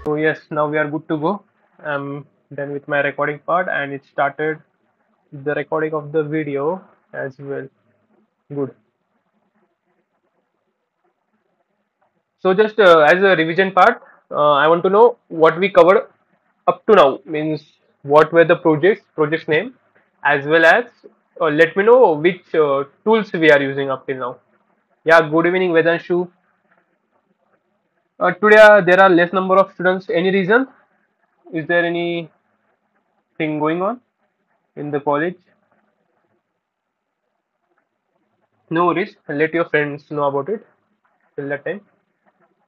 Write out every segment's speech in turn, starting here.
So yes, now we are good to go. I'm done with my recording part and it started the recording of the video as well. Good. So just as a revision part, I want to know what we covered up to now. Means what were the projects name, as well as let me know which tools we are using up till now. Yeah. Good evening, Vedanshu. Today there are less number of students. Any reason? Is there anything going on in the college? No worries. Let your friends know about it till that time.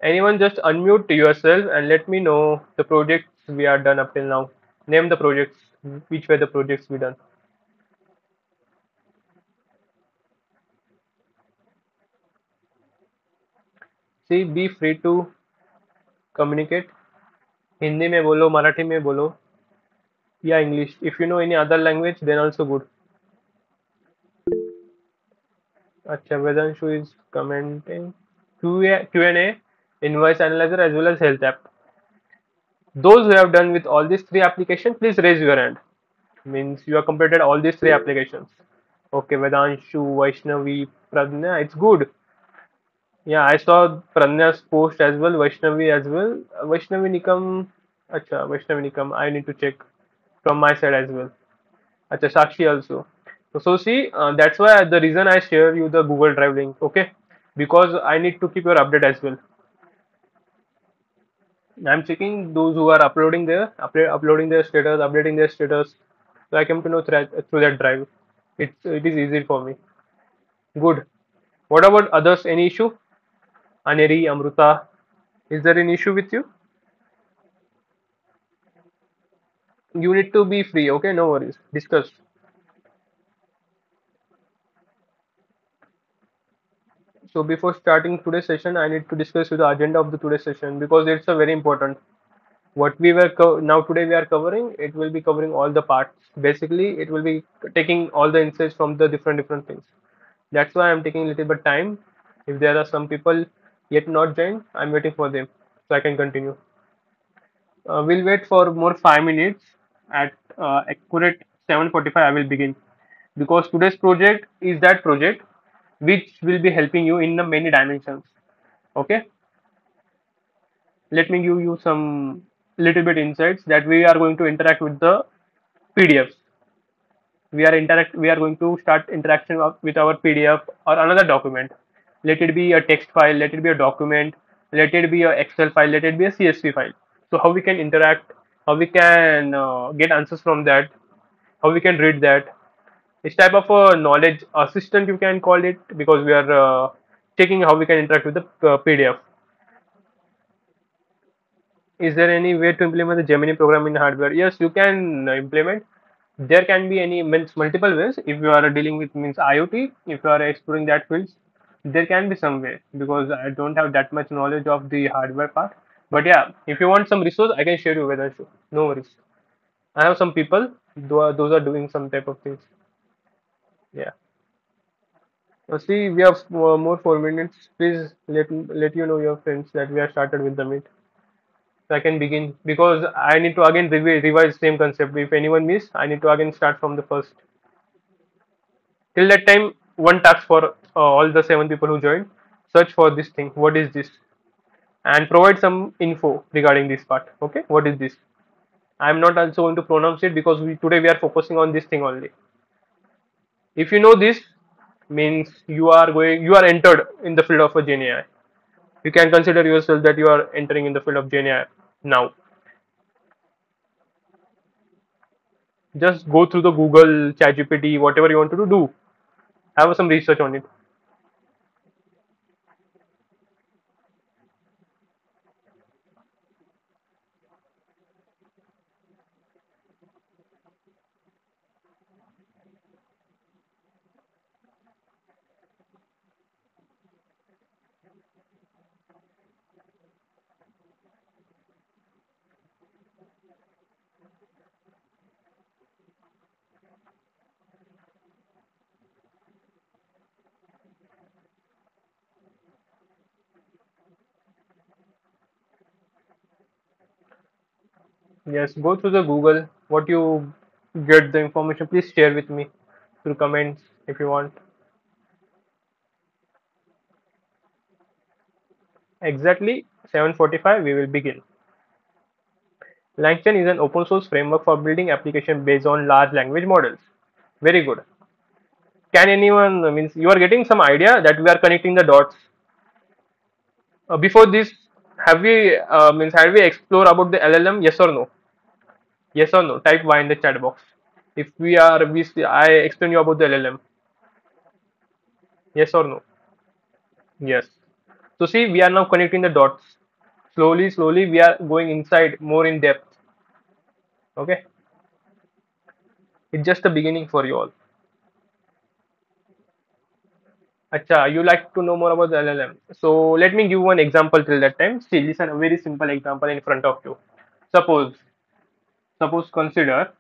Anyone just unmute yourself and let me know the projects we are done up till now. Name the projects. Which were the projects we done? See, be free to communicate. Hindi में बोलो, मराठी में बोलो, या English. If you know any other language, then also good. अच्छा, Vedanshu is commenting. Q&A, invoice analyzer as well as health app. Those who have done with all these three applications, please raise your hand. Means you have completed all these three applications. Okay, Vedanshu, Vaishnavi, Pradnya, it's good. Yeah, I saw Pranya's post as well, Vaishnavi as well. Vaishnavi Nikam, acha, Vaishnavi Nikam, I need to check from my side as well. Acha, Sakshi also. So see, that's why the reason I share you the Google Drive link, okay? Because I need to keep your update as well. I'm checking those who are uploading uploading their status, updating their status. So I came to know through that drive. It is easy for me. Good. What about others? Any issue? Aneri, Amruta, is there an issue with you? You need to be free, okay? No worries. Discuss. So before starting today's session, I need to discuss with the agenda of the today's session because it's a very important. What we were now today we are covering, it will be covering all the parts. Basically, it will be taking all the insights from the different things. That's why I'm taking a little bit time. If there are some people yet not joined, I'm waiting for them so I can continue. We'll wait for more 5 minutes. At accurate 7:45, I will begin because today's project is that project which will be helping you in the many dimensions. Okay, let me give you some little bit insights that we are going to interact with the PDFs. We are going to start interaction with our PDF or another document. Let it be a text file, let it be a document, let it be a Excel file, let it be a CSV file. So how we can interact, how we can get answers from that, how we can read that. It's type of a knowledge assistant you can call it because we are checking how we can interact with the PDF. Is there any way to implement the Gemini program in hardware? Yes, you can implement. There can be any means multiple ways. If you are dealing with means IoT, if you are exploring that fields, there can be some way because I don't have that much knowledge of the hardware part. But yeah, if you want some resource, I can share you with us. No worries. I have some people. Those are doing some type of things. Yeah. See, we have more 4 minutes. Please let you know your friends that we have started with the meet. So I can begin because I need to again revise same concept. If anyone miss, I need to again start from the first. Till that time, one task for all the 7 people who joined: search for this thing. What is this? And provide some info regarding this part. Okay, what is this? I am not also going to pronounce it because today we are focusing on this thing only. If you know this, means you are entered in the field of a Gen AI. You can consider yourself that you are entering in the field of Gen AI now. Just go through the Google, ChatGPT, whatever you want to do. Have some research on it. Yes, go through the Google. What you get the information, please share with me through comments if you want. Exactly 7:45 we will begin. LangChain is an open source framework for building application based on large language models. Very good. Can anyone means you are getting some idea that we are connecting the dots? Before this, have we means have we explored about the LLM? Yes or no? Yes or no? Type Y in the chat box. If I explain you about the LLM. Yes or no? Yes. So see, we are now connecting the dots. Slowly, slowly, we are going inside more in depth. Okay, it's just the beginning for you all. Acha, you like to know more about the LLM. So let me give one example till that time. See, listen, a very simple example in front of you. Suppose, suppose consider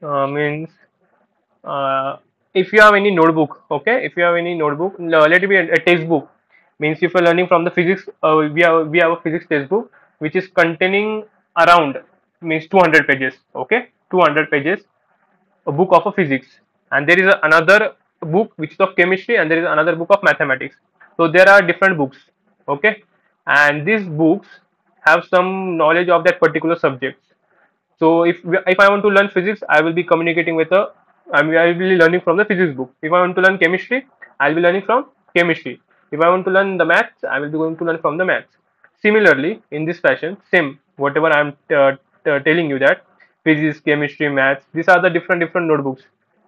means uh, if you have any notebook, okay, if you have any notebook, no, let it be a textbook. Means if you're learning from the physics, we have a physics textbook which is containing around means 200 pages, okay, 200 pages, a book of a physics, and there is another book which is of chemistry, and there is another book of mathematics. So there are different books, okay, and these books have some knowledge of that particular subject. So if I want to learn physics, I will be communicating with a I will be learning from the physics book. If I want to learn chemistry, I'll be learning from chemistry. If I want to learn the maths, I will be going to learn from the maths. Similarly, in this fashion, same whatever I'm telling you, that physics, chemistry, maths, these are the different notebooks.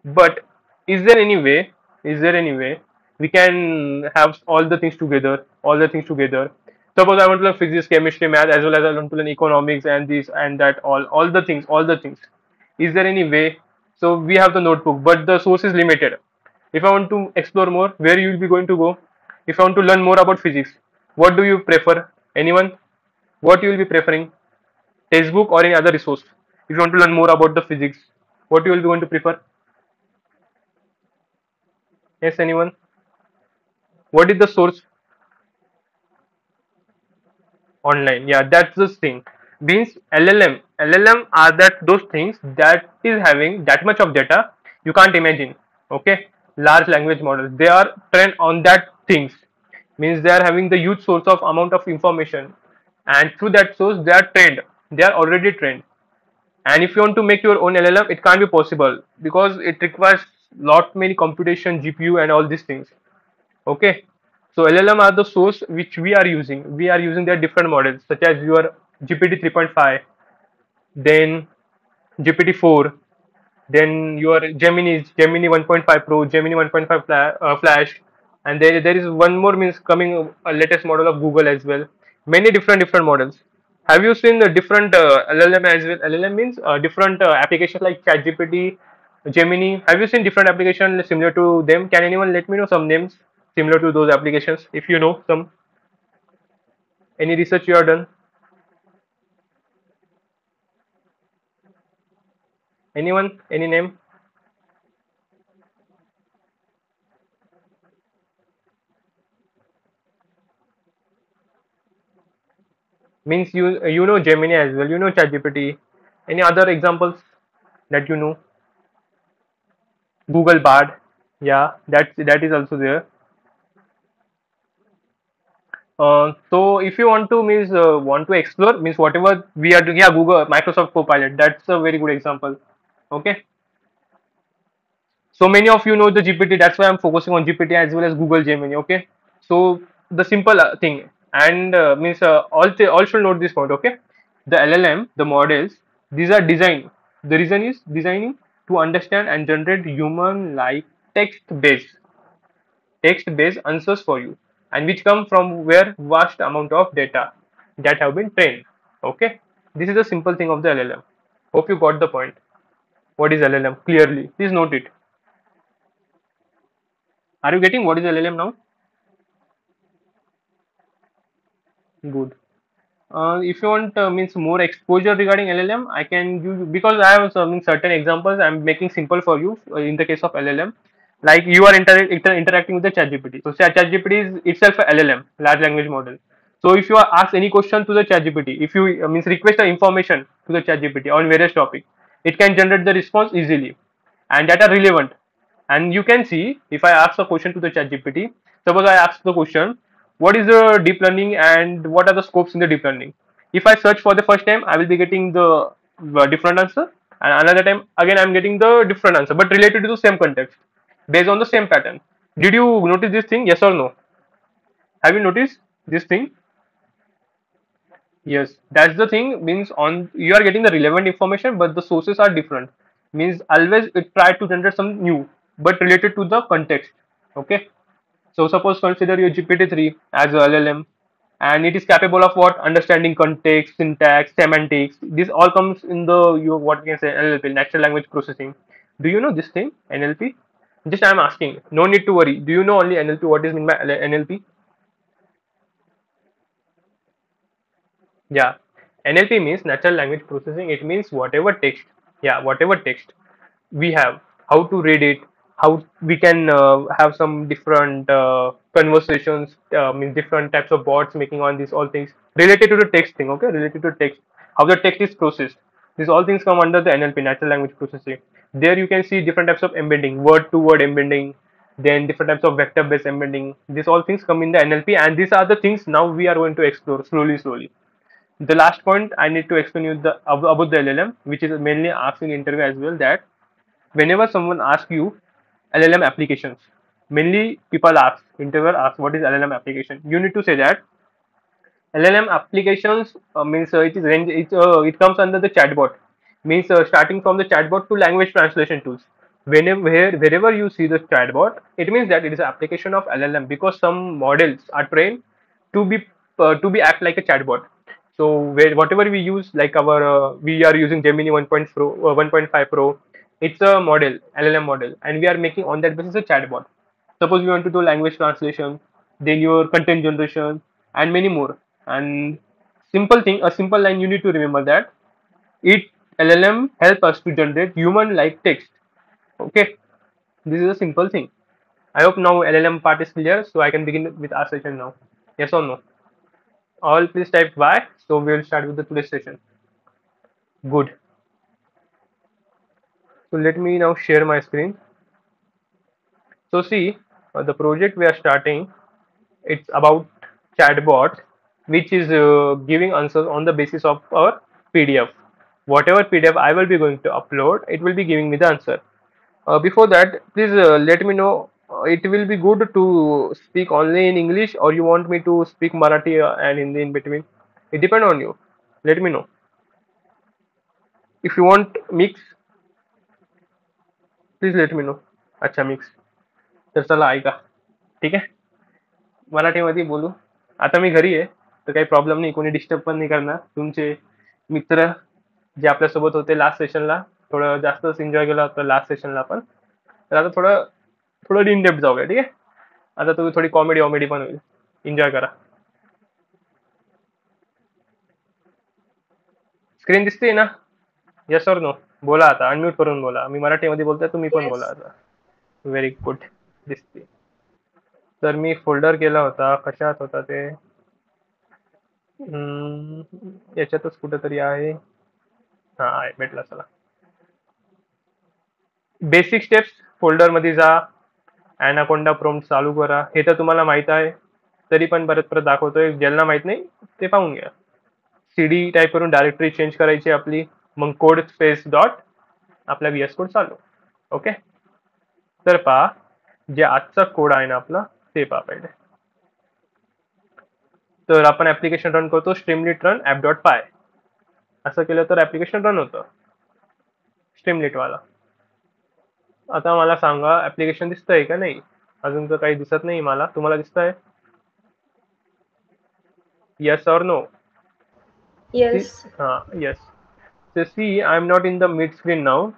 But is there any way? Is there any way we can have all the things together? All the things together. Suppose I want to learn physics, chemistry, math, as well as I want to learn economics and this and that, all the things, all the things. Is there any way? So we have the notebook, but the source is limited. If I want to explore more, where you will be going to go? If I want to learn more about physics, what do you prefer? Anyone? What you will be preferring? Textbook or any other resource? If you want to learn more about the physics, what you will be going to prefer? Yes, anyone? What is the source? Online. Yeah, that's the thing. Means LLM are that those things that is having that much of data you can't imagine. Okay, large language models, they are trained on that things. Means they are having the huge source of amount of information, and through that source they are trained. They are already trained. And if you want to make your own LLM, it can't be possible because it requires lot many computation, GPU, and all these things. Okay, so LLM are the source which we are using. We are using their different models such as your GPT 3.5, then GPT 4, then your Gemini 1.5 Pro, Gemini 1.5 Flash, and there is one more means coming a latest model of Google as well. Many different models. Have you seen the different LLM as well? LLM means different applications like ChatGPT, Gemini. Have you seen different applications similar to them? Can anyone let me know some names similar to those applications if you know some? Any research you have done? Anyone? Any name? Means you know Gemini as well. You know ChatGPT. Any other examples that you know? Google Bard. Yeah, that is also there. So if you want to means want to explore means whatever we are doing, yeah, Google Microsoft Copilot. That's a very good example. Okay. So many of you know the GPT. That's why I'm focusing on GPT as well as Google Gemini. Okay. So the simple thing and means all should note this point. Okay. The LLM, the models, these are designed. The reason is designing to understand and generate human-like text-based answers for you, and which come from where vast amount of data that have been trained. Okay. This is a simple thing of the LLM. Hope you got the point. What is LLM? Clearly, please note it. Are you getting what is LLM now? Good. If you want means more exposure regarding LLM, I can give because I have some certain examples. I'm making simple for you in the case of LLM. Like you are interacting with the ChatGPT. So ChatGPT is itself a LLM, large language model. So if you are ask any question to the ChatGPT, if you means request the information to the ChatGPT on various topic, it can generate the response easily and that are relevant. And you can see if I ask a question to the ChatGPT, suppose I ask the question, what is the deep learning and what are the scopes in the deep learning? If I search for the first time, I will be getting the different answer, and another time again I'm getting the different answer, but related to the same context, based on the same pattern. Did you notice this thing? Yes or no? Have you noticed this thing? Yes, that's the thing. Means on you are getting the relevant information, but the sources are different. Means always it try to generate some new, but related to the context. Okay. So suppose consider your GPT-3 as a LLM, and it is capable of what understanding context, syntax, semantics. This all comes in the you what we can say NLP, natural language processing. Do you know this thing NLP? Just I am asking. No need to worry. Do you know only NLP? What is mean by NLP? Yeah, NLP means natural language processing. It means whatever text, yeah, whatever text we have, how to read it, how we can have some different conversations, means different types of bots making on these all things related to the text thing. Okay, related to text, how the text is processed. These all things come under the NLP, natural language processing. There you can see different types of embedding, word to word embedding, then different types of vector based embedding. These all things come in the NLP, and these are the things now we are going to explore slowly, slowly. The last point I need to explain you about the LLM, which is mainly asked in interview as well. That whenever someone asks you LLM applications, mainly people ask, interviewer asks, what is LLM application? You need to say that LLM applications means it comes under the chatbot. Means starting from the chatbot to language translation tools. Wherever you see the chatbot, it means that it is an application of LLM because some models are trained to be act like a chatbot. So whatever we use, like our we are using Gemini 1.5 Pro, it's a model, LLM model, and we are making on that basis a chatbot. Suppose you want to do language translation, then your content generation, and many more. And simple thing, a simple line you need to remember that it LLM help us to generate human like text. Okay, this is a simple thing. I hope now LLM part is clear, so I can begin with our session now. Yes or no? All please type Y. So we will start with the today's session. Good. So let me now share my screen. So see, the project we are starting, it's about chatbot, which is giving answers on the basis of our PDF. Whatever PDF I will be going to upload, it will be giving me the answer. Before that, please let me know. It will be good to speak only in English, or you want me to speak Marathi and Hindi in between. It depends on you. Let me know. If you want mix, please let me no. अच्छा mix. तर चला ऐका. ठीक आहे. मराठीमध्ये बोलू. आता मी घरी आहे, तर काही प्रॉब्लेम नाही, कोणी डिस्टर्ब पण नाही करणार. तुमचे मित्र जे आपल्यासोबत होते लास्ट सेशनला, थोडं जास्तच एन्जॉय केला होता लास्ट सेशनला पण. तर आता थोडं थोडं इन डेप्थ जाऊया. ठीक आहे. आता तुम्ही थोडी कॉमेडी वॉमेडी पण होईल. एन्जॉय करा. स्क्रीन दिसते ना? येस और नो? बोला आता, अनम्यूट करून बोला. मी मराठीमध्ये बोलतोय, तुम्ही पण बोला Yes. आता. Very good. दिसते. तर मी फोल्डर केला होता, कशात होता ते, याच्यातच कुठेतरी आहे. हा आहे, भेटला. चला, बेसिक स्टेप्स फोल्डर मध्ये जा. अॅनाकोंडा प्रोम्प्ट चालू करा. हे तर तुम्हाला माहित आहे, तरी पण परत परत दाखवतोय. ज्यांना माहित नाही ते पाहून घ्या. सीडी टाईप करून डायरेक्टरी चेंज करायची आपली, मग कोड स्पेस डॉट आपला व्हीएस कोड चालू. ओके. तर पहा, जे आजचा कोड आहे ना आपला, ते पहा पहिले. तर आपण ऍप्लिकेशन रन करतो, स्ट्रीमलीट रन ऍप डॉट पाय. असं केलं तर ऍप्लिकेशन रन होतं, स्ट्रीमलीट वाला. आता मला सांगा, ऍप्लिकेशन दिसतंय का नाही? अजून तर काही दिसत नाही मला. तुम्हाला दिसतंय? येस और नो? सी. Yes. हां, येस. तर see, I am not in the mid screen now.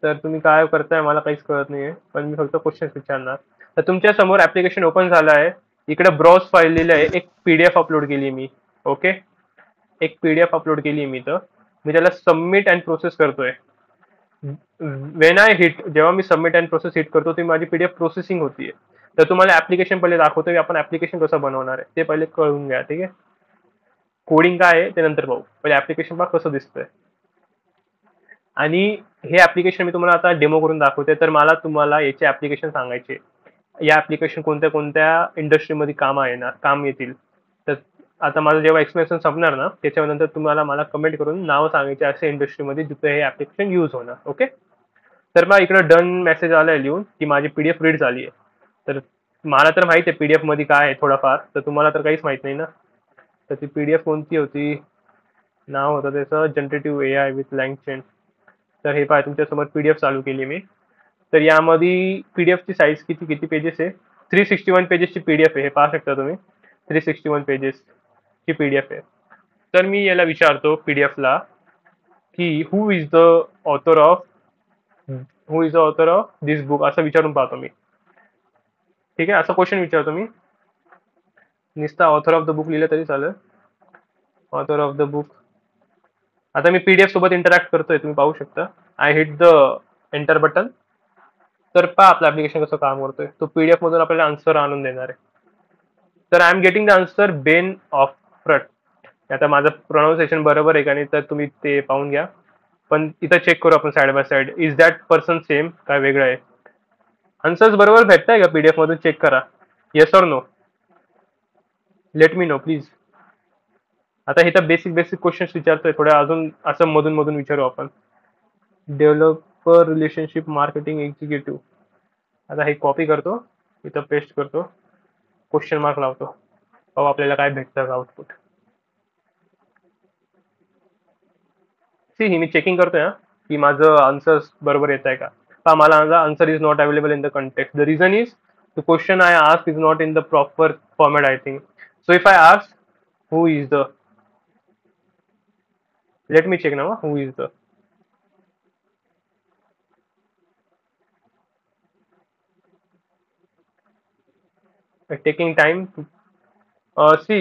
तर तुम्ही काय करताय मला काहीच कळत नाहीये, पण मी फक्त क्वेश्चन विचारणार. तर तुमच्या समोर ऍप्लिकेशन ओपन झालं आहे. इकडे ब्राउज फाईल लिहिलं आहे, एक पीडीएफ अपलोड केली मी. ओके. एक पीडीएफ अपलोड केली मी. तर मी त्याला सबमिट अँड प्रोसेस करतोय. वेन आय हिट, जेव्हा मी सबमिट अँड प्रोसेस हिट करतो, ती माझी पीडीएफ प्रोसेसिंग होतीये. तर तुम्हाला ऍप्लिकेशन पहिले दाखवतो की आपण ऍप्लिकेशन कसं बनवणार आहे ते पहिले कळून घ्या. ठीक आहे, कोडिंग काय आहे ते नंतर पाहू, पहिले ऍप्लिकेशन पहा कसं दिसतंय. आणि हे ऍप्लिकेशन मी तुम्हाला आता डेमो करून दाखवते. तर मला तुम्हाला याचे ऍप्लिकेशन सांगायचे, या ऍप्लिकेशन कोणत्या कोणत्या इंडस्ट्रीमध्ये काम येतील. तर आता माझं जेव्हा एक्सप्लेनेशन संपणार ना त्याच्यानंतर तुम्हाला मला कमेंट करून नाव सांगायचे अशा इंडस्ट्रीमध्ये जिथे हे ऍप्लिकेशन यूज होणार. ओके, तर मग इकडे डन मेसेज आलाय लिहून की माझी पीडीएफ रीड झाली आहे. तर मला तर माहिती आहे पीडीएफ मध्ये काय आहे थोडाफार, तर तुम्हाला तर काहीच माहित नाही ना. तर ती पीडीएफ कोणती होती, नाव होतं त्याचं जनरेटिव्ह ए आय विथ लँगचेन. तर हे पाय तुमच्यासमोर पीडीएफ चालू केली मी. तर यामध्ये पीडीएफची साईज किती किती पेजेस आहे, 361 पेजेसची पीडीएफ आहे, हे पाहू शकता तुम्ही. 361 पेजेसची पीडीएफ आहे. तर मी याला विचारतो पीडीएफला की who is the author of this book, असं विचारून पाहतो मी. ठीक आहे, असं क्वेश्चन विचारतो मी. नुसता ऑथर ऑफ द बुक लिहिलं तरी चालेल. Author of the book. आता मी पीडीएफ सोबत इंटरॅक्ट करतोय, तुम्ही पाहू शकता. आय हिट द एंटर बटन. तर पहा आपलं ऍप्लिकेशन कसं काम करतोय. तो पीडीएफ मधून आपल्याला आन्सर आणून देणार आहे. तर I am getting the answer ben of fruit. आता माझं प्रोनाऊन्सिएशन बरोबर आहे का नाही तर तुम्ही ते पाहून घ्या. पण इथं चेक करू आपण side by side. Is that person same, काय वेगळं आहे. आन्सर्स बरोबर भेटताय का पीडीएफ मधून, चेक करा. Yes or no, let me know please. आता इथं बेसिक बेसिक क्वेश्चन्स विचारतोय, थोडे अजून असं मधून मधून विचारू आपण. Developer relationship marketing executive. आता हे कॉपी करतो, इथं पेस्ट करतो, क्वेश्चन मार्क लावतो, पाहू आपल्याला काय भेटतं आउटपुट. ही मी चेकिंग करतोय हा की माझं आन्सर बरोबर येत आहे का. पहा मला माझा answer is not available in the context. The reason is the question I ask is not in the proper format I think. So if I ask who is the, let me check now who is the, taking time to see.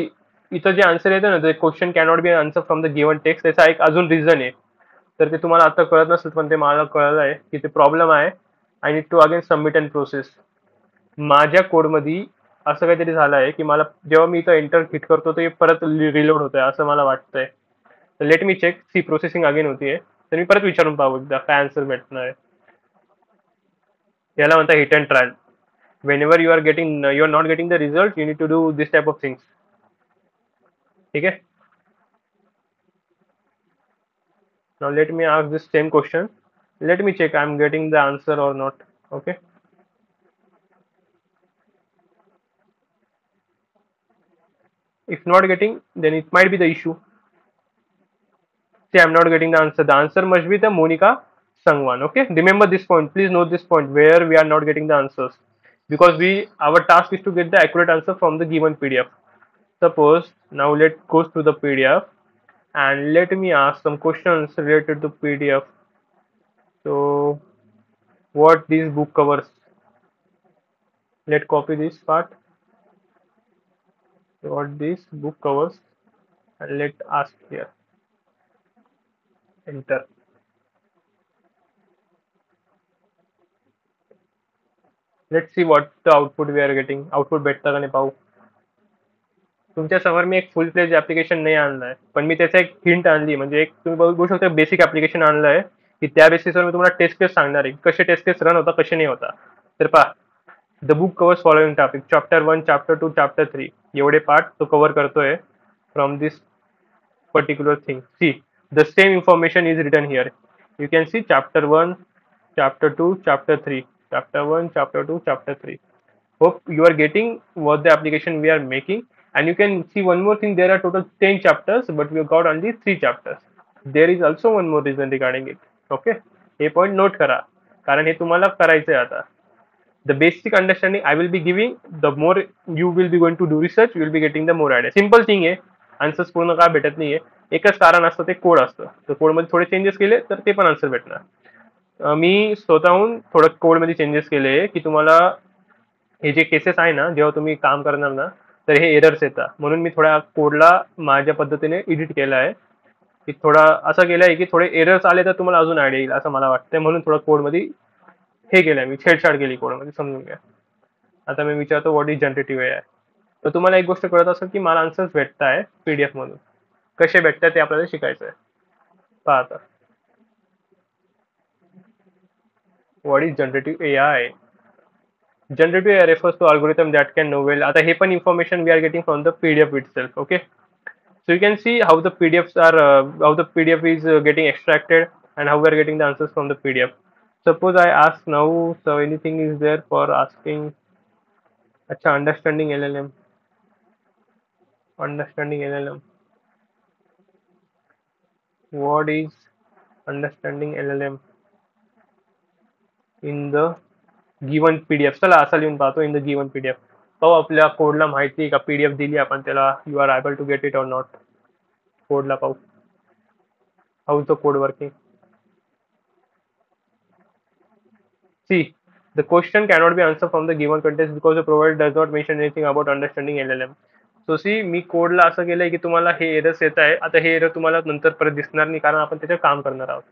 इथं जे answer येतं ना, ते question cannot be answer from the given text, त्याचा एक अजून reason आहे. तर ते तुम्हाला आता कळत नसेल पण ते मला कळलं आहे की ते प्रॉब्लेम आहे. I need to again submit and process. माझ्या कोडमध्ये असं काहीतरी झालं आहे की मला जेव्हा मी इथं एंटर हिट करतो ते परत रिलोड होत आहे असं मला वाटतंय. तर लेट मी चेक. सी प्रोसेसिंग अगेन होतीये. तर मी परत विचारून पाहू एकदा काय आन्सर भेटणार आहे. याला म्हणता hit and trial. whenever you are not getting the result, you need to do this type of things. ठीक है. Now let me ask this same question. Let me check I'm getting the answer or not. Okay, if not getting, then it might be the issue. See, I'm not getting the answer. The answer must be the Monica Sangwan. Okay, remember this point, please note this point where we are not getting the answers, because our task is to get the accurate answer from the given PDF. Suppose now let's go to the PDF and let me ask some questions related to PDF. So what this book covers, let's copy this part. So what this book covers, and let's ask here, enter. Let's see what the output we are getting. Output भेटतं का नाही पाहू. तुमच्या समोर मी एक full fledge application नाही आणलाय, पण मी त्याचा एक हिंट आणली, म्हणजे एक तुम्ही बघू शकता बेसिक ऍप्लिकेशन आणलंय की त्या बेसिसवर मी तुम्हाला टेस्ट केस सांगणार आहे कसे टेस्ट केस रन होता कसे नाही होता. तर पहा, the book covers following topic, chapter 1, chapter 2, chapter 3, एवढे पार्ट तो कव्हर करतोय from this particular thing. See, the same information is written here. You can see chapter 1, chapter 2, chapter 3, chapter 1, chapter 2, chapter 3. Hope you are getting what the application we are making. And you can see one more thing, there are total 10 chapters, but we have got only 3 chapters. There is also one more reason regarding it. Okay, हे point note करा, कारण हे तुम्हाला करायचं आहे आता. The basic understanding I will be giving, the more you will be going to do research, you will be getting the more idea. Simple thing आहे. Answers पूर्ण का भेटत नाहीये, एकच कारण असतं, ते कोड असतं. तर कोडमध्ये थोडे चेंजेस केले तर ते पण आन्सर भेटणार. मी स्वतःहून थोडं कोडमध्ये चेंजेस केले की तुम्हाला हे जे केसेस आहे ना, जेव्हा तुम्ही काम करणार ना तर हे एरर्स येतात, म्हणून मी थोड्या कोडला माझ्या पद्धतीने एडिट केलं आहे. की थोडा असं केलं आहे की थोडे एरर्स आले तर तुम्हाला अजून आयडिया येईल असं मला वाटतंय, म्हणून थोडं कोडमध्ये हे केलंय मी, छेडछाड केली कोडमध्ये, समजून घ्या. आता मी विचारतो व्हॉट इज जनरेटिव्ह एआय. तर तुम्हाला एक गोष्ट कळत असेल की मला आन्सर्स भेटत आहे पीडीएफ मधून. कसे भेटतात ते आपल्याला शिकायचं आहे. पहा आता, what is generative AI. Generative AI refers to algorithm that can know well. आता हे पण information we are getting from the PDF itself. Okay, so you can see how the PDFs are, how the PDF is getting extracted and how we are getting the answers from the PDF. Suppose I ask now, so anything is there for asking. अच्छा, understanding LLM, understanding LLM. What is understanding LLM in the given PDF? चला असं लिहून पाहतो, in the given PDF. पाहू आपल्या कोडला माहिती आहे का, पीडीएफ दिली आपण त्याला, you are able to get it or not. कोडला पाहू, how is the code working. See, the question cannot be answered from the given context because the provider does not mention anything about understanding LLM. So see, मी कोडला असं केलंय की तुम्हाला हे errors येत आहे. आता हे एरर तुम्हाला नंतर परत दिसणार नाही कारण आपण त्याच्यावर काम करणार आहोत.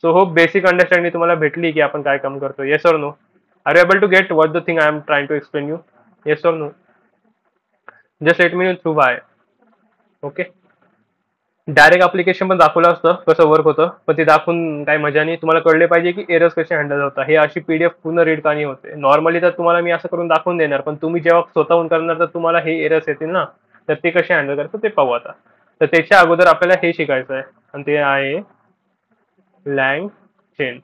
सो होप बेसिक अंडरस्टँडिंग तुम्हाला भेटली की आपण काय काम करतो. Yes or no? Are you able to get what the thing I am trying to explain you? Yes or no? Just let me through bye. Okay, direct application पण दाखवलं असतं कसं वर्क होतं, पण ते दाखवून काही मजा नाही. तुम्हाला कळले पाहिजे की एरर्स कसे हँडल होतात. हे अशी पीडीएफ पूर्ण रीड का नाही होते. नॉर्मली तर तुम्हाला मी असं करून दाखवून देणार, पण तुम्ही जेव्हा स्वतःहून करणार तर तुम्हाला हे एरर्स येतील ना, तर ते कसे हँडल करायचं ते पाहू आता. तर त्याच्या अगोदर आपल्याला हे शिकायचं आहे आणि ते आहे LangChain.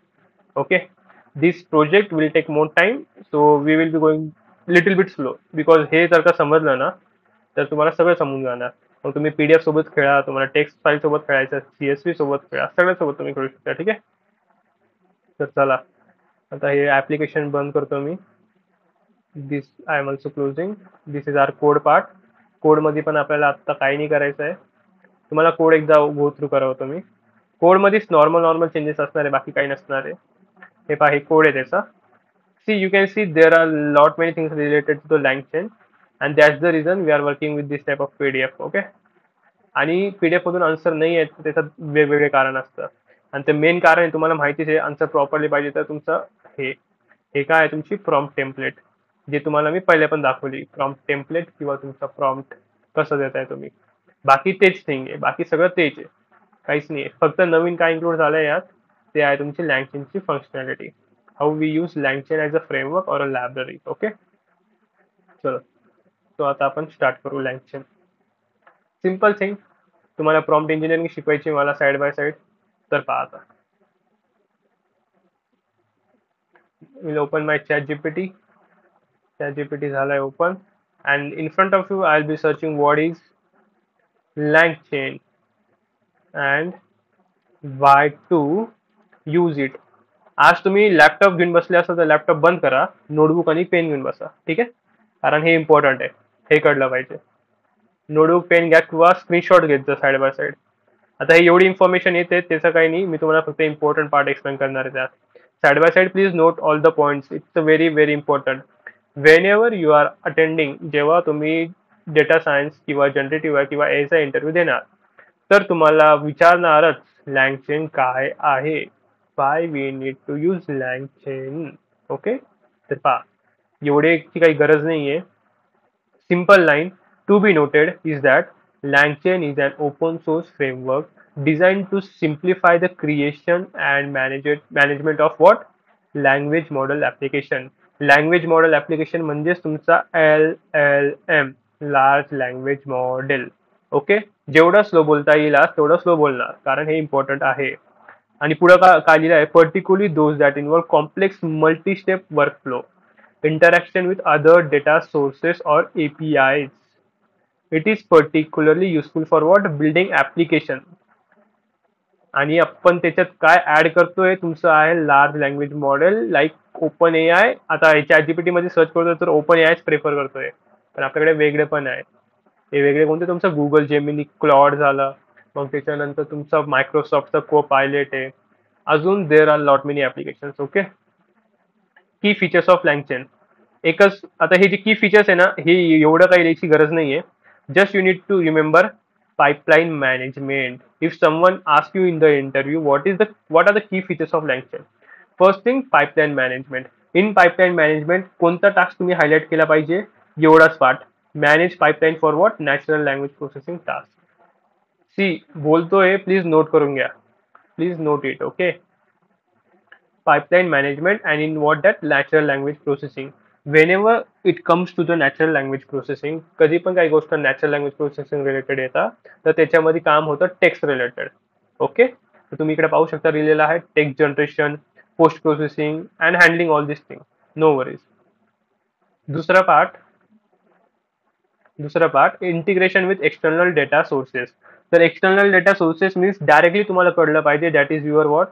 Okay, this project will take more time, so we will be going little bit slow because हे जर का समजलं ना तर तुम्हाला सगळं समजून जाणार. मग तुम्ही पीडीएफ सोबत खेळा, तुम्हाला टेक्स्ट फाईल सोबत खेळायचं, सीएसवी सोबत खेळा, सगळ्यासोबत तुम्ही खेळू शकता. ठीक आहे, तर चला आता हे ऍप्लिकेशन बंद करतो मी. This I am also closing. This is our code part. कोडमध्ये पण आपल्याला आत्ता काही नाही करायचं आहे. तुम्हाला कोड एकदा गो थ्रू करवतो मी. कोडमध्येच नॉर्मल नॉर्मल चेंजेस असणार आहे, बाकी काही नसणार आहे. हे पहा, हे कोड आहे त्याचा. See, you can see there are lot many things related to the LangChain, and that's the reason we are working with this type of PDF. Okay, आणि पीडीएफ मधून आन्सर नाही येत त्याच्यात वेगवेगळे कारण असतं, आणि ते मेन कारण आहे तुम्हाला माहितीच आहे. आन्सर प्रॉपरली पाहिजे तर तुमचं हे हे काय आहे, तुमची प्रॉम्प्ट टेम्पलेट, जे तुम्हाला मी पहिले पण दाखवली. प्रॉम्प्ट टेम्पलेट किंवा तुमचा प्रॉम्प्ट कसं देताय तुम्ही, बाकी तेच थिंग आहे, बाकी सगळं तेच आहे, काहीच नाही आहे. फक्त नवीन काय इन्क्लूड झालंय यात, ते आहे तुमची LangChainची functionality. How we use LangChain as a framework or a library. Okay, चलो, तो आता आपण स्टार्ट करू LangChain. सिम्पल थिंग, तुम्हाला प्रॉम्प्ट इंजिनिअरिंग शिकवायची मला साइड बाय साइड. तर पहा आता, will open my ChatGPT. ChatGPT झालाय open, and in front of you I will be searching what is LangChain and why to use it. आज तुम्ही laptop घेऊन बसले असाल तर लॅपटॉप बंद करा, नोटबुक आणि पेन घेऊन बसा. ठीक आहे, कारण हे इम्पॉर्टंट आहे, हे कळलं पाहिजे. नोटबुक पेन घ्या किंवा स्क्रीनशॉट घेत जा साइड बाय साइड. आता हे एवढी इन्फॉर्मेशन येते त्याचं काही नाही, मी तुम्हाला फक्त इम्पॉर्टंट पार्ट एक्सप्लेन करणार आहे त्यात. Side by side please note all the points, it's very very important. Whenever you are attending, जेव्हा तुम्ही डेटा सायन्स किंवा जनरेटिव्ह किंवा एचा इंटरव्ह्यू देणार, तर तुम्हाला विचारणारच LangChain काय आहे, why we need to use LangChain. Okay, तर पहा, एवढेची काही गरज नाहीये. Simple line to be noted is that LangChain is an open source framework designed to simplify the creation and management of what? Language model application. Language model application म्हणजेच तुमचा LLM, large language model. Okay, जेवढं slow बोलता येईल आज तेवढं slow बोलणार, कारण हे important आहे. आणि पुढे काय लिहिलं आहे, particularly those that involve complex multi step workflow, interaction with other data sources or APIs. It is particularly useful for what? Building application. आणि आपण त्याच्यात काय ऍड करतोय, तुमचं आहे large language model like open AI. आता चॅट जीपीटी मध्ये search करतोय तर ओपन एआयच प्रेफर करतोय, पण आपल्याकडे वेगळे पण आहे. हे वेगळे कोणते, तुमचं गुगल जेमिनी, क्लॉड झालं, मग त्याच्यानंतर तुमचं मायक्रोसॉफ्टचं को पायलट आहे, अजून there are lot many application. Okay, key features of LangChain एकच. आता हे जे की फीचर्स आहे ना, हे एवढं काही लिहायची गरज नाहीये. Just you need to remember pipeline management. If someone asks you in the interview what are the key features of LangChain, first thing, pipeline management. In pipeline management कोणता टास्क तुम्ही हायलाइट केला पाहिजे, एवढाच part. Manage pipeline for what, natural language processing task. See बोलतोय, please note करून घ्या, please note it. Okay, pipeline management and in what that natural language processing. Whenever it comes to the natural language processing, कधी पण काही गोष्ट natural language processing related येतात, तर त्याच्यामध्ये काम होतं टेक्स्ट रिलेटेड. ओके, तर तुम्ही इकडे पाहू शकता लिहिलेलं आहे text generation, post processing and handling all this thing. No worries. दुसरा पार्ट, दुसरा part integration with external data sources. तर external data sources means directly तुम्हाला कळलं पाहिजे, that is your what,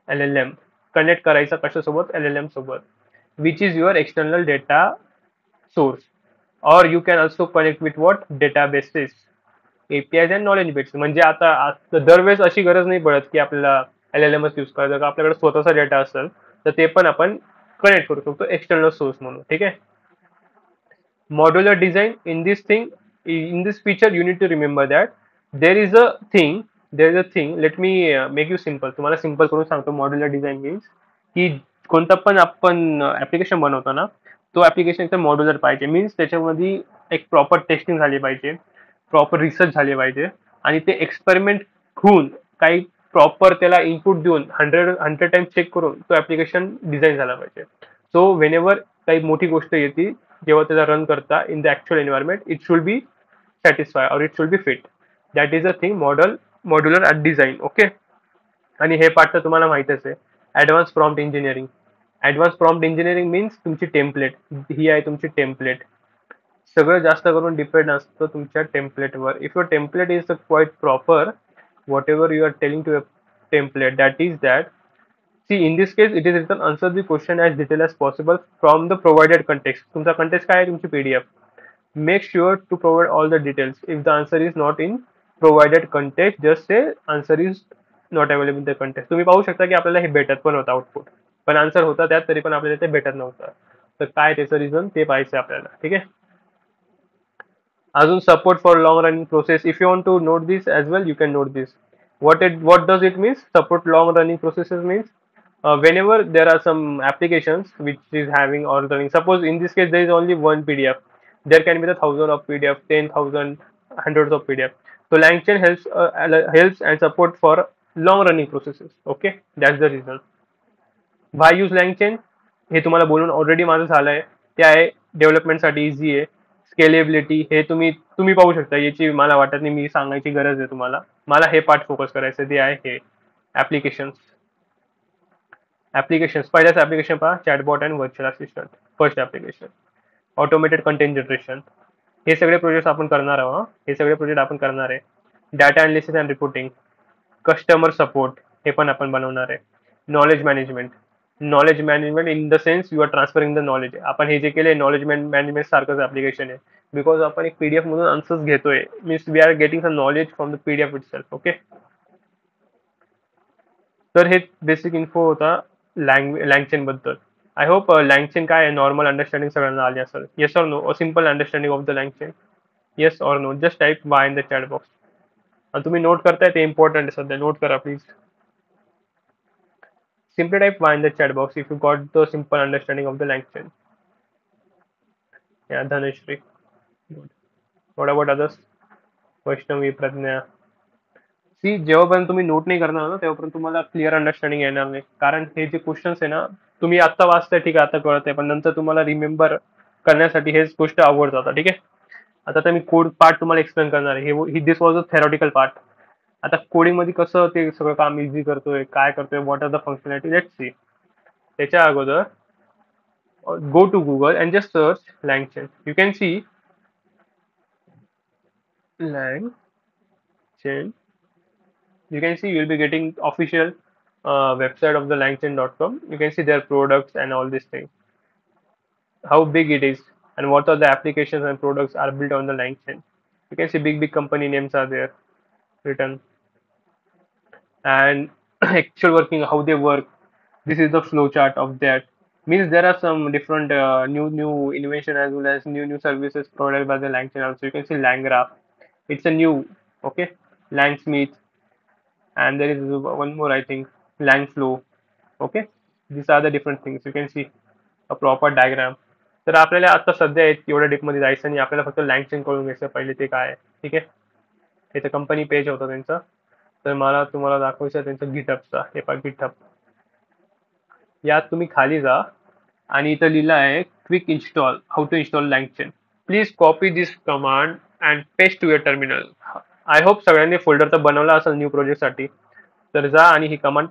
LLM. Connect करायचा कशासोबत, LLM सोबत, which is your external data source. और you can also connect with what, databases, APIs and knowledge base. म्हणजे आता दरवेळेस अशी गरज नाही पडत की आपल्याला LLMच यूज करायचं. का आपल्याकडे स्वतःचा डेटा असेल तर ते पण आपण कनेक्ट करू शकतो एक्सटर्नल सोर्स म्हणून. ठीक आहे. Modular design, in this thing, in this feature you need to remember that there is a thing, let me make you simple. तुम्हाला सिंपल करून सांगतो. मॉड्युलर डिझाईन मीन्स की कोणता पण आपण ऍप्लिकेशन बनवतो ना, तो ऍप्लिकेशन एकदम मॉड्युलर पाहिजे. मीन्स त्याच्यामध्ये एक प्रॉपर टेस्टिंग झाली पाहिजे, प्रॉपर रिसर्च झाले पाहिजे, आणि ते एक्सपेरिमेंट होऊन काही प्रॉपर त्याला इनपुट देऊन 100 टाइम्स चेक करून तो ऍप्लिकेशन डिझाईन झाला पाहिजे. सो वेनेवर काही मोठी गोष्ट येते, जेव्हा त्याला रन करता in the actual environment, it should be satisfy और it should be fit. That is a thing modular design. Okay, आणि हे पार्ट तर तुम्हाला माहितच आहे. Advance prompt engineering. Advance prompt engineering means तुमची टेम्पलेट, ही आहे तुमची टेम्पलेट. सगळं जास्त करून डिपेंड असतं तुमच्या टेम्पलेटवर. If your template is quite proper, whatever you are telling to template, that is that. See, in this case, it is written answer the question as detailed as possible from the provided context. तुमचा context काय आहे, तुमची PDF. Make sure to provide all the details. If the answer is not in provided context, just say answer is not available in the context. तुम्ही पाहू शकता की आपल्याला हे भेटत पण होतं आउटपुट, पण आन्सर होता त्यात, तरी पण आपल्याला ते भेटत नव्हतं. तर काय त्याचं रिझन ते पाहायचं आपल्याला. ठीक आहे. अजून support for long running process. If you want to note this as well, you can note this. What does it mean? Support long running processes means whenever there are some applications which is having or running. Suppose in this case there is only one PDF. There can be the thousand of PDF, 10,000, hundreds of PDF. So LangChain helps and support for long running processes. Okay, that's the reason. Why use LangChain? हे तुम्हाला बोलून already माझं झालंय. ते आहे डेव्हलपमेंटसाठी easy आहे. Scalability हे तुम्ही तुम्ही पाहू शकता. याची मला वाटत नाही मी सांगायची गरज आहे तुम्हाला. मला हे पार्ट फोकस करायचं, ते आहे हे ऍप्लिकेशन्स. ऍप्लिकेशन्स पहिल्याच ऍप्लिकेशन पहा, chatbot and virtual assistant. First application automated content generation. हे सगळे प्रोजेक्ट आपण करणार आहोत. हे सगळे प्रोजेक्ट आपण करणार आहे. Data analysis and reporting, customer support हे पण आपण बनवणार आहे. Knowledge management. Knowledge management in the sense you are transferring the knowledge. आपण हे जे केले नॉलेज मॅनेजमेंट सारखंच ऍप्लिकेशन आहे. बिकॉज आपण एक PDF मधून आन्सर्स घेतोय, means we are getting some knowledge from the PDF itself. Okay, तर हे बेसिक इन्फो होता लँगचेन बद्दल. आय होप लँगचेन काय आहे नॉर्मल अंडरस्टँडिंग सगळ्यांना आली असेल. Yes or no, a simple understanding of the LangChain. Yes or no, just type Y in the chat box. आणि तुम्ही नोट करताय ते इम्पॉर्टंट आहे सध्या, नोट करा please. Simply type Y in the chat box if you got the simple understanding of the LangChain. Yeah, Dhanashri. Good. What about others? Vaishnavi, Pragya. See जेव्हापर्यंत तुम्ही note नाही करणार ना, तेव्हापर्यंत तुम्हाला क्लिअर अंडरस्टँडिंग येणार नाही. कारण हे जे क्वेश्चन्स आहे ना, तुम्ही आता वाचताय ठीक आहे, आता कळत आहे, पण नंतर तुम्हाला रिमेंबर करण्यासाठी हेच गोष्ट अवघड जातात. ठीक आहे. आता तर मी कोड पार्ट तुम्हाला एक्सप्लेन करणार आहे. हे this was a theoretical part. आता कोडिंग मध्ये कसं ते सगळं काम इझी करतोय, काय करतोय, what are the functionality, let's see. त्याच्या अगोदर go to Google and just search LangChain. You can see LangChain. You can see you'll be getting official website of the LangChain.com. You can see their products and all these things, how big it is, and what are the applications and products are built on the LangChain. You can see big company names are there written, and actual working, how they work. This is the flow chart of that. Means there are some different new innovation as well as new services provided by the LangChain. Also, you can see LangGraph. It's a new, okay, LangSmith, and there is one more, I think, LangFlow. Okay, these are the different things you can see. Proper diagram. तर आपल्याला आता सध्या एवढ्या डीपमध्ये जायचं नाही, आपल्याला फक्त language कळून घ्यायचं पहिले ते काय आहे. ठीक आहे. इथे कंपनी पेज होतं त्यांचं. तर मला तुम्हाला दाखवायचं त्यांचं गिटहबचा. हे पहा गिटहब. यात तुम्ही खाली जा आणि इथं लिहिलं आहे quick install, how to install LangChain. Please copy this command and paste to your terminal. I hope सगळ्यांनी फोल्डर तर बनवला असेल न्यू प्रोजेक्टसाठी. तर जा आणि ही कमांड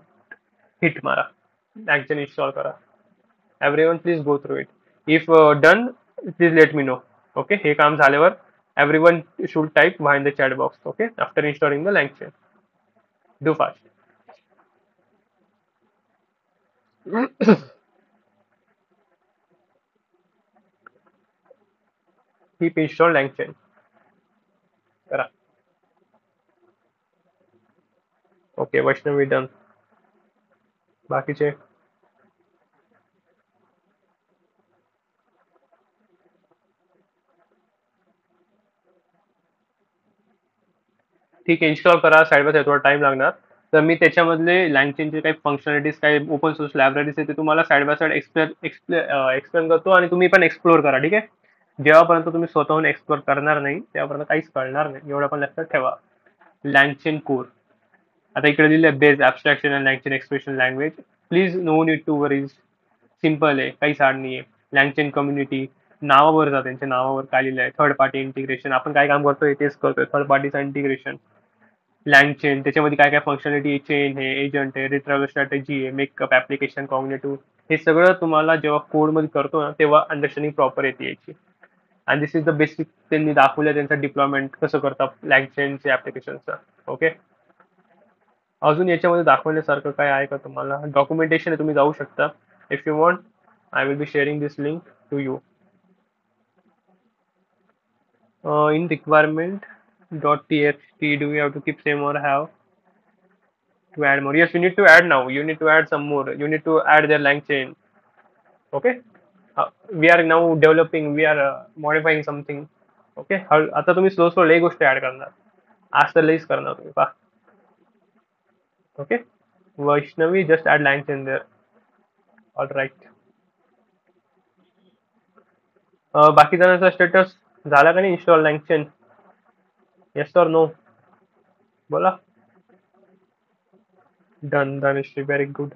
हिट मारा, लँगचेन इन्स्टॉल करा. Everyone please go through it. If done please let me know. Okay, हे काम झाल्यावर everyone should type behind the chat box. Okay, after installing the LangChain. Do fast. Keep install LangChain करा. Okay, Vaishnavi done. बाकीचे ठीक आहे, install करा. Side by side थोडा time लागणार. तर मी त्याच्यामधले लँगचेनचे काही फंक्शनॅलिटीज, काही ओपन सोर्स लायब्ररीज आहे ते तुम्हाला साईड बाय साईड एक्सप्लेन करतो आणि तुम्ही पण एक्सप्लोर करा. ठीक आहे. जेव्हापर्यंत तुम्ही स्वतःहून एक्सप्लोर करणार नाही तेव्हापर्यंत काहीच कळणार नाही, एवढं पण लक्षात ठेवा. LangChain core. आता इकडे लिहिलं base abstraction and LangChain expression language. Please no need to worries. Simple आहे, काहीच हार्ड नाही आहे. LangChain community. नावावर जा, त्यांच्या नावावर काय लिहिलं आहे. Third party integration. आपण काय काम करतोय तेच करतोय, थर्ड पार्टीचं इंटिग्रेशन. लँगचेन त्याच्यामध्ये काय काय फंक्शनॅलिटी, चेन आहे, एजंट आहे, रिट्रायव्हल स्ट्रॅटेजी आहे, मेकअप ऍप्लिकेशन, कॉग्नेटिव्ह. हे सगळं तुम्हाला जेव्हा कोडमध्ये करतो ना तेव्हा अंडरस्टँडिंग प्रॉपर येते याची. आणि दिस इज द बेसिक. त्यांनी दाखवलं त्यांचं डिप्लॉयमेंट कसं करतात लँगचेनचे ऍप्लिकेशनचं. ओके. अजून याच्यामध्ये दाखवण्यासारखं काय आहे का तुम्हाला? डॉक्युमेंटेशन आहे, तुम्ही जाऊ शकता. If you want I will be sharing this link to you. In requirement .txt, do we have to keep same or have to add more? Yes, you need to add now. You need to add some more. You need to add their lang chain. Okay. We are now developing. We are modifying something. Okay. आता तुम्ही slow slow लई गोष्टी add करणार. आज तर लईच करणार तुम्ही पा. Okay. Vaishnavi just add lang chain there. All right. बाकी जणांचा स्टेटस झाला का नाही install lang chain? Yes or no? बोला. Done. Done. Very good.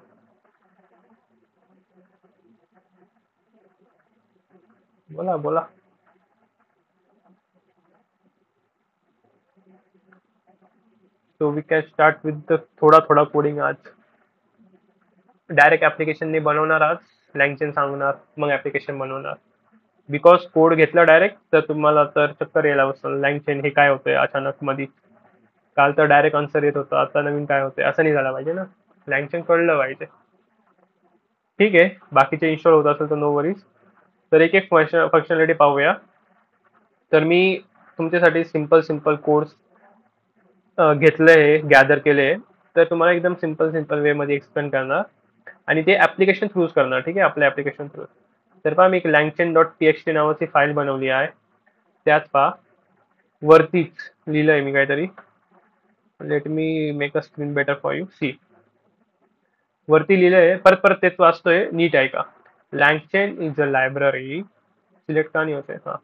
बोला बोला. So we can start with the थोडा थोडा कोडिंग आज. डायरेक्ट ऍप्लिकेशन नाही बनवणार आज. लँगचेन सांगणार मग ऍप्लिकेशन बनवणार. बिकॉज कोड घेतला डायरेक्ट तर तुम्हाला तर चक्कर यायला बसेल. लँगचेन हे काय होतंय अचानक मध्ये. काल तर डायरेक्ट आन्सर येत होतं, आता नवीन काय होतंय असं नाही झालं पाहिजे ना. लँगचेन कळलं पाहिजे. ठीक आहे. बाकीचे इन्स्टॉल होत असेल तर नो वरीज. तर एक एक फंक्शनॅलिटी पाहूया. तर मी तुमच्यासाठी सिम्पल सिम्पल कोड्स घेतलंय, गॅदर केले. तर तुम्हाला एकदम सिम्पल सिम्पल वे मध्ये एक्सप्लेन करणार आणि ते ऍप्लिकेशन थ्रूच करणार. ठीक आहे, आपल्या ऍप्लिकेशन थ्रू. तर पहा मी एक लँगचेन .txt नावाची फाईल बनवली आहे. त्यात पहा वरतीच लिहिलंय मी काहीतरी. Let me make a screen better for you. See, वरती लिहिलंय, परत परत तेच वाचतोय, नीट आहे का. LangChain is a library. Select का नाही होते. हा.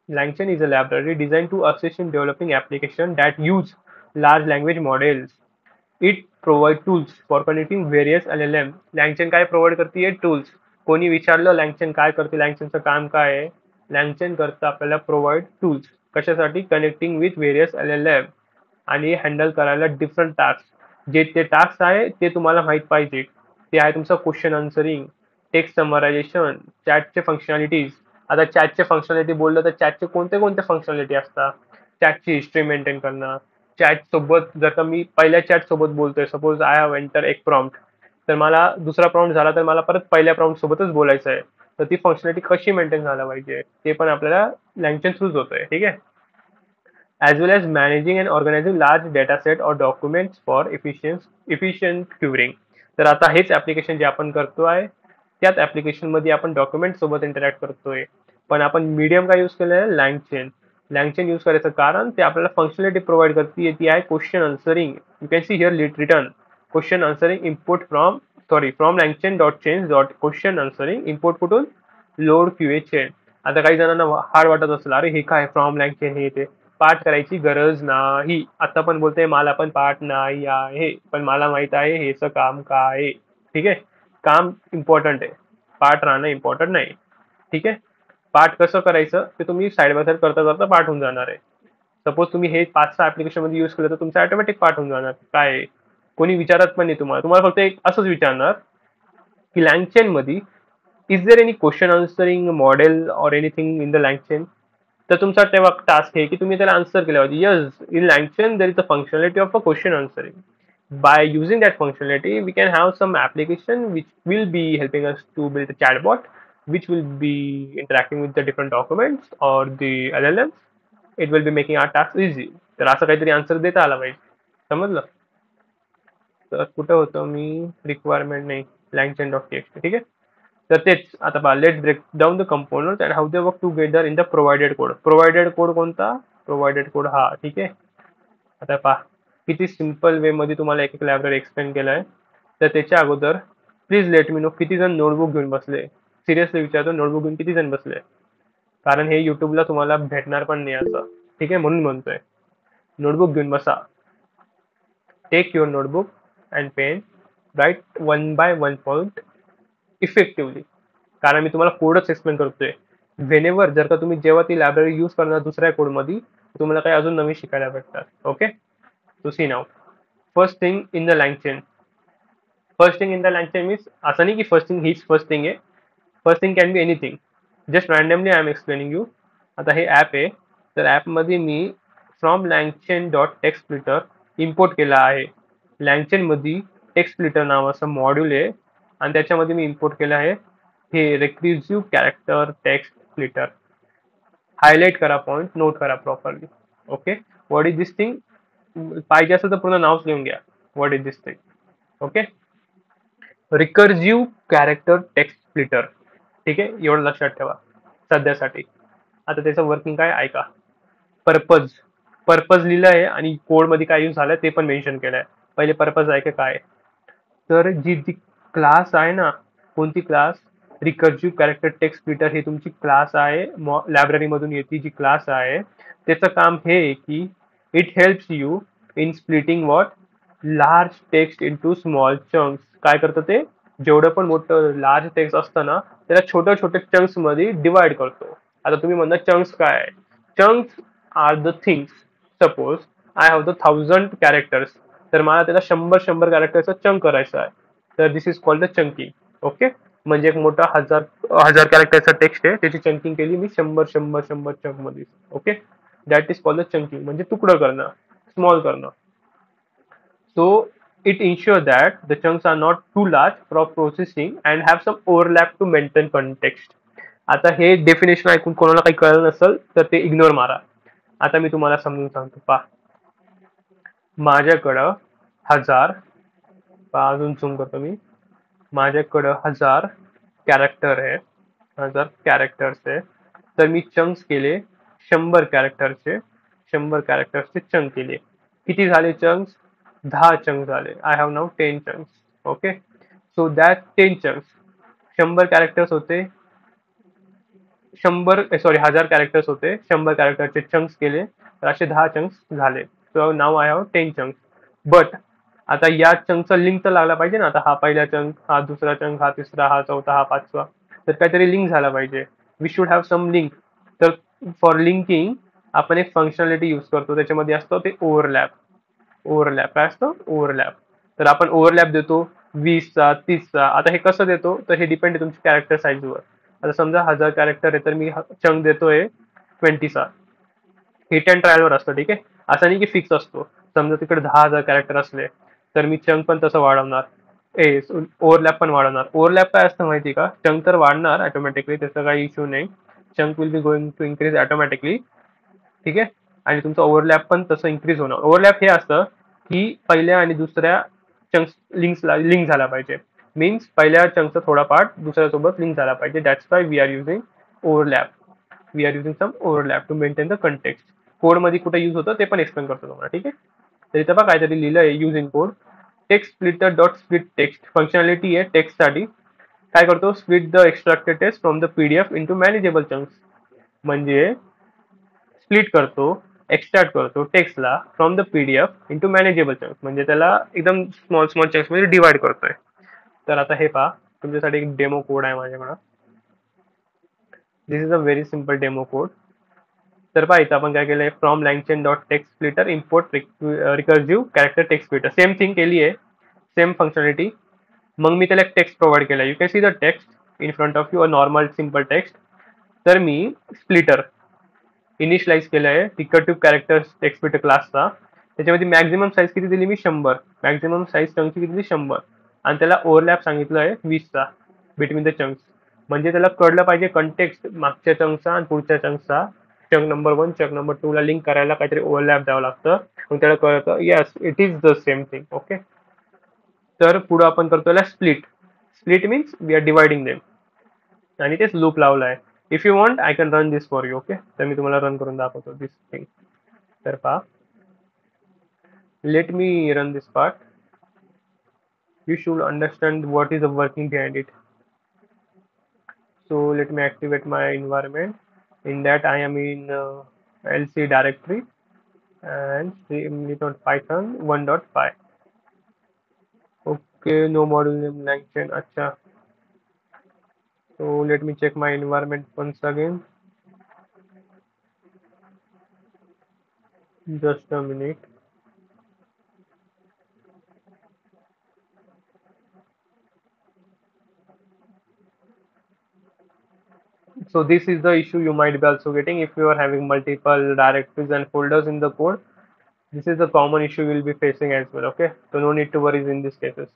LangChain is a library designed to assist in developing applications that use large language models. It provides tools for connecting various LLM. LangChain काय प्रोव्हाइड करते? टूल्स. कोणी विचारलं LangChain काय करते, LangChainचं काम काय आहे? LangChain करतं आपल्याला प्रोव्हाइड टूल्स. कशासाठी? कनेक्टिंग विथ व्हेरियस LLM आणि हँडल करायला डिफरंट टास्क. जे ते टास्क आहे ते तुम्हाला माहित पाहिजे. ते आहे तुमचं क्वेश्चन आन्सरिंग, टेक्स्ट समरायझेशन, चॅटचे फंक्शनॅलिटीज. आता चॅटचे फंक्शनॅलिटी बोललं तर चॅटचे कोणते कोणते फंक्शनॅलिटी असतात? चॅटची हिस्ट्री मेंटेन करणं. चॅट सोबत जर का मी पहिल्या चॅट सोबत बोलतोय, सपोज आय हॅव एंटर एक प्रॉम्प्ट, तर मला दुसरा प्रॉम्प्ट झाला तर मला परत पहिल्या प्रॉम्प्ट सोबतच बोलायचं आहे. तर ती फंक्शनॅलिटी कशी मेंटेन झाला पाहिजे ते पण आपल्याला लँगचेन थ्रूच होतंय. ठीक आहे. as well as managing and organizing large data set or documents for efficient querying. तर आता हेच ऍप्लिकेशन जे आपण करतोय त्याच ऍप्लिकेशन मध्ये आपण डॉक्युमेंट सोबत इंटरॅक्ट करतोय, पण आपण मीडियम काय यूज केलंय? लँगचेन. लँगचेन यूज करायचं कारण ते आपल्याला फंक्शनॅलिटी प्रोव्हाइड करते, ती आहे question answering. You can see here return question answering input from sorry from LangChain dot chain dot question answering import कुठून लोड क्यूए चेन. आता काही जणांना हार्ड वाटत असेल, अरे हे काय फ्रॉम लँगचेन हे ते पाठ करायची गरज नाही. आता पण बोलते मला पण पाठ नाही आहे, पण मला माहित आहे हेच काम काय आहे. ठीक आहे, काम इम्पॉर्टंट आहे, पाठ राहणं इम्पॉर्टंट नाही. ठीक आहे, पाठ कसं करायचं ते तुम्ही साईड बाय साईड करता करता पाठ होऊन जाणार आहे. सपोज तुम्ही हे 5-6 ऍप्लिकेशन मध्ये युज केलं तर तुमचं ऑटोमॅटिक पाठ होऊन जाणार. काय आहे? कोणी विचारत पण नाही तुम्हाला, तुम्हाला फक्त एक असंच विचारणार की LangChain मध्ये is there any question answering model or anything in the LangChain. तर तुमचा तेव्हा टास्क आहे की तुम्ही त्याला आन्सर केला पाहिजे, yes in LangChain there is a functionality of a question answering. By using that functionality, we can have some application which will be helping us to build a chatbot, which will be interacting with the different documents or the LLMs. It will be making our task easy. तर असं काहीतरी answer देता आला पाहिजे. समजलं? तर कुठं होतं मी, रिक्वायरमेंट नाही, LangChain डॉट टेक्स्ट. ठीक आहे, तर तेच आता पहा, let break down the component and how they work together in the provided code. Provided code कोणता? प्रोव्हाइडेड कोड हा. ठीक आहे, आता पहा किती सिम्पल वे मध्ये तुम्हाला एक एक लायब्ररी एक्सप्लेन केलाय. तर त्याच्या अगोदर प्लीज लेट मी नो किती जण नोटबुक घेऊन बसले. सिरियसली विचारतो, नोटबुक घेऊन किती जण बसले? कारण हे युट्यूबला तुम्हाला भेटणार पण नाही असं. ठीक आहे, म्हणून म्हणतोय नोटबुक घेऊन बसा. Take your notebook and pen, write one by one point effectively. कारण मी तुम्हाला कोडच एक्सप्लेन करतोय. व्हेनेवर जर का तुम्ही जेव्हा ती लायब्ररी यूज करणार दुसऱ्या कोडमध्ये, तुम्हाला काही अजून नवीन शिकायला भेटतात. ओके, तो सी नाव. First thing in the LangChain. First thing in the LangChain means असं नाही की फर्स्ट थिंग हीच फर्स्ट थिंग आहे. First thing can be anything. Just randomly I am explaining you. आता हे ॲप आहे, तर ॲपमध्ये मी from LangChain dot text splitter import केला आहे. LangChain मध्ये टेक्स्ट स्प्लिटर नावाचं मॉड्यूल आहे आणि त्याच्यामध्ये मी इम्पोर्ट केलं आहे हे recursive character text splitter. Highlight करा पॉइंट, नोट करा properly. Okay, what is this thing? पाहिजे असेल तर पूर्ण नावच लिहून घ्या. What is this thing? Okay, recursive character text splitter. ठीक आहे, एवढं लक्षात ठेवा सध्यासाठी. आता त्याचं वर्किंग काय ऐका. पर्पज, पर्पज लिहिलं आहे आणि कोडमध्ये काय यूज झालंय ते पण मेन्शन केलंय. पहिले पर्पज आहे की काय, तर जी जी क्लास आहे ना, कोणती class? Recursive character text splitter ही तुमची क्लास आहे, लायब्ररी मधून येते जी क्लास आहे. त्याचं काम हे आहे की it helps you in splitting what large text into small chunks. काय करतं ते? जेवढं पण मोठं लार्ज टेक्स्ट असतं ना त्याला छोट्या छोट्या चंक्स मध्ये डिवाइड करतो. आता तुम्ही म्हणता चंक्स काय आहे? Chunks are the things. Suppose I have the 1000 characters, तर मला त्याला 100 कॅरेक्टरचा चंक करायचा आहे, तर this is called the chunking. Okay, म्हणजे एक मोठा 1000 कॅरेक्टरचा टेक्स्ट आहे, त्याची चंकिंग केली मी 100 चंक मध्ये. Okay, that is called the chunking, म्हणजे तुकडं करणं, स्मॉल करणं. So it ensures that the chunks are not too large for processing and have some overlap to maintain context. आता हे डेफिनेशन ऐकून कोणाला काही कळलं नसेल तर ते इग्नोर मारा. आता मी तुम्हाला समजून सांगतो. पहा, माझ्याकडं 1000, अजून झूम करतो मी, माझ्याकडं 1000 कॅरेक्टर आहे, 1000 कॅरेक्टर्स आहे. तर मी चंक्स केले 100 कॅरेक्टरचे, 100 कॅरेक्टर्सचे चंक केले. किती झाले चंक्स? 10 चंक झाले. I have now 10 chunks. Okay, so that 10 chunks, 100 characters होते, 1000 कॅरेक्टर्स होते, 100 कॅरेक्टरचे चंक्स केले, तर असे 10 चंक्स झाले. सो नाव आय हॅव 10 चंक्स. बट आता या चंकचा लिंक तर लागला पाहिजे ना. आता हा पहिला चंक, हा दुसरा चंक, हा तिसरा, हा चौथा, हा पाचवा, तर काहीतरी लिंक झाला पाहिजे. We should have some link. तर फॉर लिंकिंग आपण एक फंक्शनॅलिटी यूज करतो, त्याच्यामध्ये असतो ते ओव्हरलॅप. ओव्हरलॅप काय असतं? ओव्हरलॅप. तर आपण ओव्हरलॅप देतो 20चा, 30चा. आता हे कसं देतो तर हे डिपेंड आहे तुमच्या कॅरेक्टर साईजवर. आता समजा 1000 कॅरेक्टर आहे तर मी चंक देतोय 20चा. हिट अँड ट्रायलवर असतं. ठीक आहे, असं नाही की फिक्स असतो. समजा तिकडे 10,000 कॅरेक्टर असले तर मी चंक पण तसं वाढवणार, ओव्हरलॅप पण वाढवणार. ओव्हरलॅप काय असतं माहिती का? चंक तर वाढणार ऑटोमॅटिकली, त्याचा काही इश्यू नाही. Chunk will be going to increase automatically. ठीक आहे, आणि तुमचं ओव्हरलॅप पण तसं इन्क्रीज होणार. ओव्हरलॅप हे असतं की पहिल्या आणि दुसऱ्या चंक्स लिंक झाला पाहिजे. मीन्स पहिल्या चंकचा थोडा पार्ट दुसऱ्यासोबत लिंक झाला पाहिजे. That's why we are using overlap. We are using some overlap to maintain the context. कोडमध्ये कुठे यूज होतं ते पण एक्सप्लेन करतो तुम्हाला. ठीक आहे, तर इथं बघा काहीतरी लिहिलं आहे use in code. Text splitter dot split text functionality आहे टेक्स्टसाठी. काय करतो, split the extracted text from the PDF into manageable chunks. म्हणजे स्प्लिट करतो, एक्स्ट्रॅक्ट करतो टेक्स्टला from the PDF into manageable chunks, म्हणजे त्याला एकदम स्मॉल स्मॉल चंक्स मध्ये डिवाइड करतोय. तर आता हे पहा, तुमच्यासाठी एक डेमो कोड आहे माझ्याकडं. This is a very simple demo code. तर पहा इथं आपण काय केलंय, from LangChain dot text splitter import recursive character text splitter, same thing केली आहे, सेम फंक्शनॅलिटी. मग मी त्याला एक टेक्स्ट प्रोव्हाइड केला. You can see the text in front of you, a normal simple text. तर मी स्प्लिटर इनिशियलाइज केलं आहे रिकर्सिव्ह कॅरेक्टर टेक्स्ट स्प्लिटर क्लासचा. त्याच्यामध्ये मॅक्झिमम साईज किती दिली मी, 100. मॅक्झिमम साईज चंकची किती दिली, 100. आणि त्याला ओव्हरलॅप सांगितलं आहे 20चा बिटवीन द चंक्स. म्हणजे त्याला कळलं पाहिजे कंटेक्स्ट मागच्या चंकचा आणि पुढच्या चंकचा. चंक नंबर 1 चंक नंबर 2 ला लिंक करायला काहीतरी ओव्हरलॅप द्यावं लागतं. मग त्याला कळतं yes it is the same thing. Okay. तर पुढे आपण करतो split. Split means we are dividing them, आणि तेच लूप लावलं आहे. If you want I can run this for you. Okay, तर मी तुम्हाला रन करून दाखवतो दिस थिंग. तर पहा, let me run this part. You should understand what is the working behind it. So let me activate my environment. In that I am in LC directory and Python 1.5. Okay, no module name LangChain. Acha. So let me check my environment once again. Just a minute. So this is the issue you might be also getting if you are having multiple directories and folders in the code. This is the common issue you will be facing as well. Okay, so no need to worry in these cases.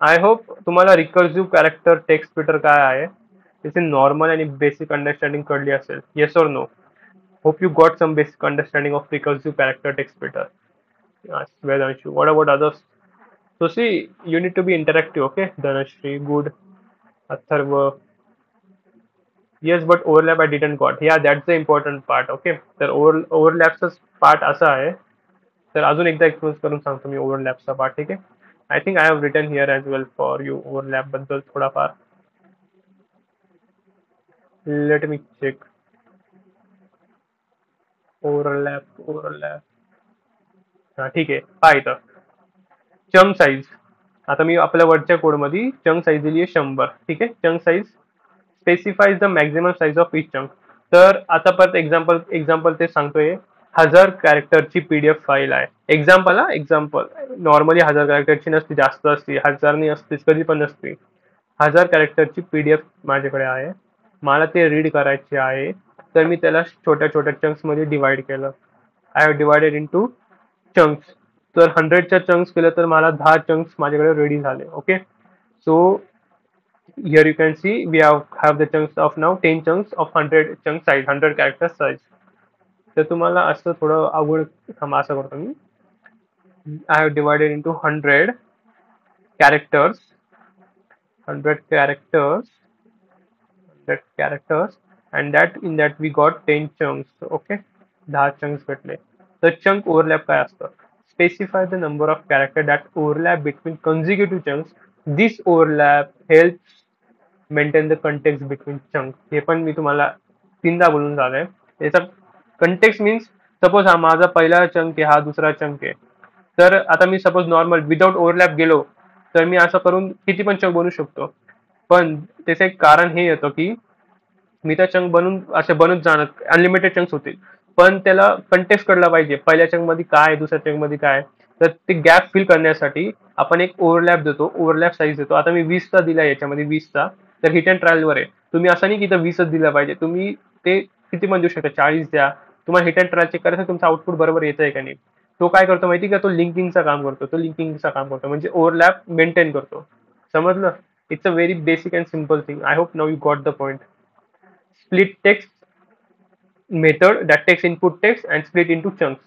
I hope तुम्हाला recursive character text splitter काय आहे त्याची normal आणि basic understanding कळली असेल. Yes और no? Hope you got some basic understanding of recursive character text splitter. Vedhanshu, what about others? So see, you need to be interactive. Okay, Dhanashri, good. Atharva, yes, but overlap I didn't got. Yeah, that's the important part. Okay, तर ओव्हरलॅपचा part असा आहे. तर अजून एकदा एक्सप्लोज करून सांगतो मी ओव्हरलॅपचा part. ठीक आहे. I think I have written here as well for you overlap बद्दल थोडाफार. Let me check. ओव्हरलॅप. हा ठीक आहे. पहा इथं चंक साईज. आता मी आपल्या वरच्या कोडमध्ये चंक साईज दिली आहे 100. ठीक आहे. Chunk size specifies the maximum size of each chunk. तर आता परत एक्झाम्पल ते सांगतोय. 1000 कॅरेक्टरची पीडीएफ फाईल आहे. एक्झाम्पल नॉर्मली 1000 कॅरेक्टरची नसते, जास्त असते, 1000 असतेच, कधी पण नसते. 1000 कॅरेक्टरची पीडीएफ माझ्याकडे आहे. मला ते रीड करायचे आहे. तर मी त्याला छोट्या छोट्या चंक्स मध्ये डिवाइड केलं. I have divided into chunks. तर 100च्या चंक्स केलं तर मला 10 चंक्स माझ्याकडे रेडी झाले. Okay. So here you can see we have the chunks of now 10 chunks of 100 chunk size, 100 character size. तर तुम्हाला असं थोडं अवघड असं करतो मी. I have divided into 100 characters, 100 characters, 100 characters, and that in that we got 10 chunks. Okay, 10 chunks भेटले. तर chunk overlap काय असतं? Specify the number of character that overlap between consecutive chunks. This overlap helps maintain the context between chunk. हे पण मी तुम्हाला 3दा बोलून झालंय. याचा कंटेक्स्ट मीन्स सपोज हा माझा पहिला चंक आहे, हा दुसरा चंक आहे. तर आता मी सपोज नॉर्मल विदाउट ओव्हरलॅप गेलो तर मी असं करून किती पण चंक बनवू शकतो. पण त्याचं एक कारण हे येतं की मी त्या चंक बनून जाणार, अनलिमिटेड चंक्स होतील. पण त्याला कंटेक्स्ट कळला पाहिजे पहिल्या चंक मध्ये काय, दुसऱ्या चंक मध्ये काय. तर ते गॅप फिल करण्यासाठी आपण एक ओव्हरलॅप देतो, ओव्हरलॅप साईज देतो. आता मी 20चा दिला याच्यामध्ये 20चा. तर हिट अँड ट्रायलवर आहे. तुम्ही असं नाही की इथं 20च दिलं पाहिजे, तुम्ही ते किती पण देऊ शकता, 40 द्या. तुम्हाला हिट अँड ट्रायल चेक करायचं तुमचं आउटपुट बरोबर येत आहे का नाही. तो काय करतो माहिती का, तो लिंकिंगचं काम करतो, म्हणजे ओव्हरलॅप मेंटेन करतो. समजलं? It's a very basic and simple thing. I hope now you got the point. Split text method that takes input text and split into chunks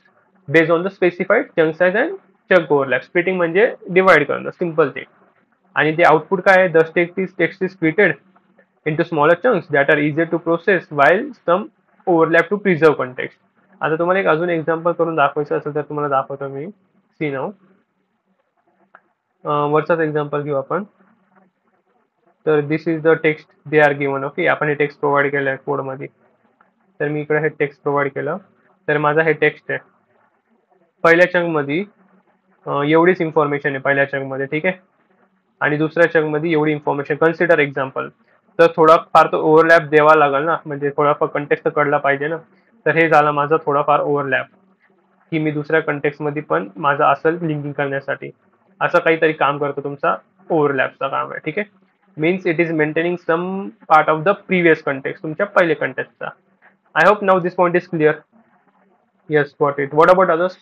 based on the specified chunk size and chunk overlap. Splitting म्हणजे divide करणं, simple thing. आणि ते output काय आहे, the text is splitted into smaller chunks that are easier to process while some overlap to preserve context. आता तुम्हाला एक अजून एक्झाम्पल करून दाखवायचं असेल तर तुम्हाला दाखवतो मी. सी नाव. वरचाच एक्झाम्पल घेऊ आपण. तर this is the text they are given. Okay, आपण हे टेक्स्ट प्रोव्हाइड केलं आहे कोडमध्ये. तर मी इकडे हे टेक्स्ट प्रोव्हाइड केलं. तर माझा हे टेक्स्ट आहे. पहिल्या चंकमध्ये एवढीच इन्फॉर्मेशन आहे पहिल्या चंकमध्ये, ठीक आहे. आणि दुसऱ्या चंकमध्ये एवढी इन्फॉर्मेशन. Consider example. तर थोडाफार तो ओव्हरलॅप द्यावा लागेल ना, म्हणजे थोडाफार कंटेक्स्ट तर कळला पाहिजे ना. तर हे झालं माझा थोडाफार ओव्हरलॅप, की मी दुसऱ्या कंटेक्स्टमध्ये पण माझं असेल लिंकिंग करण्यासाठी. असं काहीतरी काम करतो तुमचा ओव्हरलॅपचा काम आहे, ठीक आहे. Means it is maintaining some part of the previous context, तुमच्या पहिले कंटेक्स्टचा. I hope now this point is clear. Yes, got it. What about others?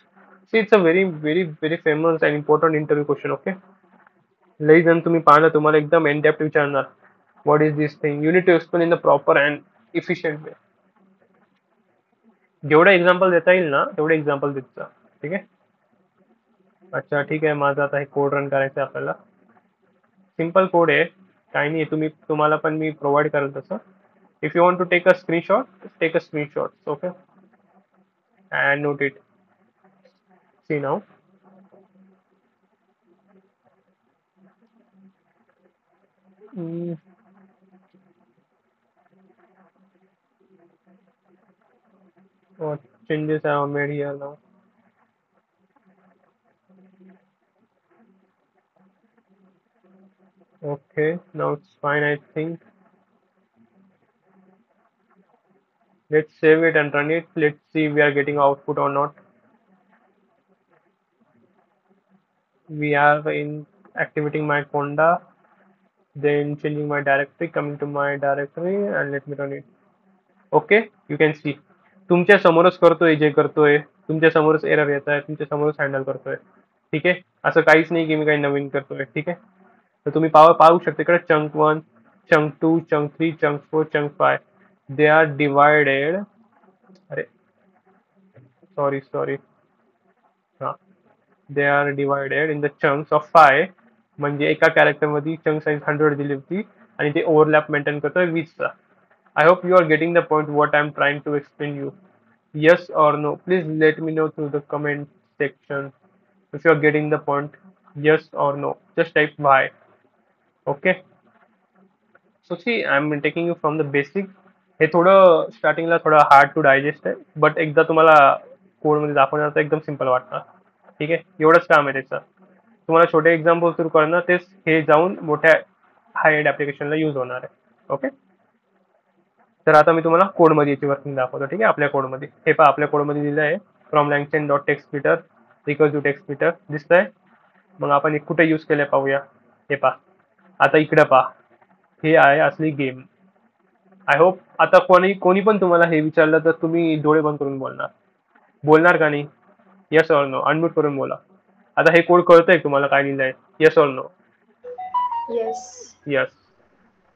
See, it's a very very very famous and important interview question. Okay, लई जण तुम्ही पाहणं तुम्हाला एकदम in depth विचारणार. What is this thing? You need to explain in the proper and efficient way. जेवढे example देता येईल ना तेवढे एक्झाम्पल देत जा, ठीक आहे. अच्छा, ठीक आहे. माझा आता हे कोड रन करायचं आहे आपल्याला. सिंपल कोड आहे, काही नाही. तुम्हाला पण मी प्रोव्हाइड करेल तसं. If you want to take a screenshot, take a screenshot. Okay, and note it. See now. What changes I have made here now? Okay, now it's fine, I think. Let's save it and run it. Let's see if we are getting output or not. We are in activating my Conda, then changing my directory, coming to my directory, and let me run it. Okay, you can सी. तुमच्या समोरच करतोय जे करतोय, तुमच्या समोरच error येत आहे, तुमच्या समोरच हँडल करतोय, ठीक आहे. असं काहीच नाही की मी काही नवीन करतोय, ठीक आहे. तर तुम्ही पाहू शकता इकडे chunk 1, chunk 2, chunk 3, chunk 4, chunk 5. They are divided. अरे, सॉरी सॉरी. हां, they are divided in the chunks of 5. म्हणजे एका कॅरेक्टरमध्ये चंक साईज 100 दिली होती आणि ते ओव्हरलॅप मेंटेन करतोय 20चा. I hope you are getting the point what I'm trying to explain you. Yes or no? Please let me know through the comment section if you are getting the point. Yes or no? Just type Y. Okay. So see, I'm taking you from the basic. हे थोडं स्टार्टिंगला थोडं hard to digest आहे, but एकदा तुम्हाला कोडमध्ये दाखवणार तर एकदम सिम्पल वाटणार, ठीक आहे. एवढंच काम आहे त्याचं. तुम्हाला छोटे एक्झाम्पल थ्रू करणं तेच हे जाऊन मोठ्या हाय एंड ॲप्लिकेशनला यूज होणार आहे. ओके. तर आता मी तुम्हाला कोडमध्ये याची वर्किंग दाखवतो, ठीक आहे. आपल्या कोडमध्ये हे पहा, आपल्या कोडमध्ये दिलं आहे from LangChain dot text splitter equal to text splitter दिसतंय. मग आपण कुठे यूज केलंय पाहूया. हे पहा, आता इकडे पहा, हे आहे असली गेम. आय होप आता कोणी पण तुम्हाला हे विचारलं तर तुम्ही डोळे बंद करून बोलणार. बोलणार का नाही? Yes or no? अनम्यूट करून बोला. आता हे कोड कळतंय तुम्हाला काय लिहिलंय? Yes or no? Yes. Yes.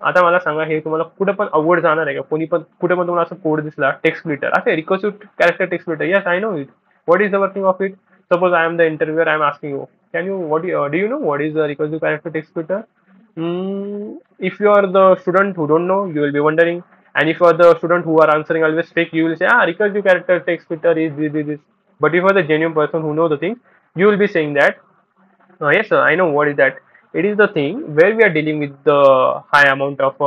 आता मला सांगा, हे तुम्हाला कुठे पण अवघड जाणार आहे का? कोणी पण कुठे पण तुम्हाला असं कोड दिसला टेक्स्ट स्प्लिटर, अच्छा recursive character text splitter, yes I know it. What is the working of it? Suppose I am the इंटरव्ह्यूअर, I am asking you, can you what do you no what is the recursive character text splitter? If you are the student who don't know, you will be wondering, and if you are the student who are answering always fake, you will say, recursive character text splitter is this. But if you are the genuine person who know the thing, you will be saying that, yes, sir, I know what is that. It is the thing where we are dealing with the high amount of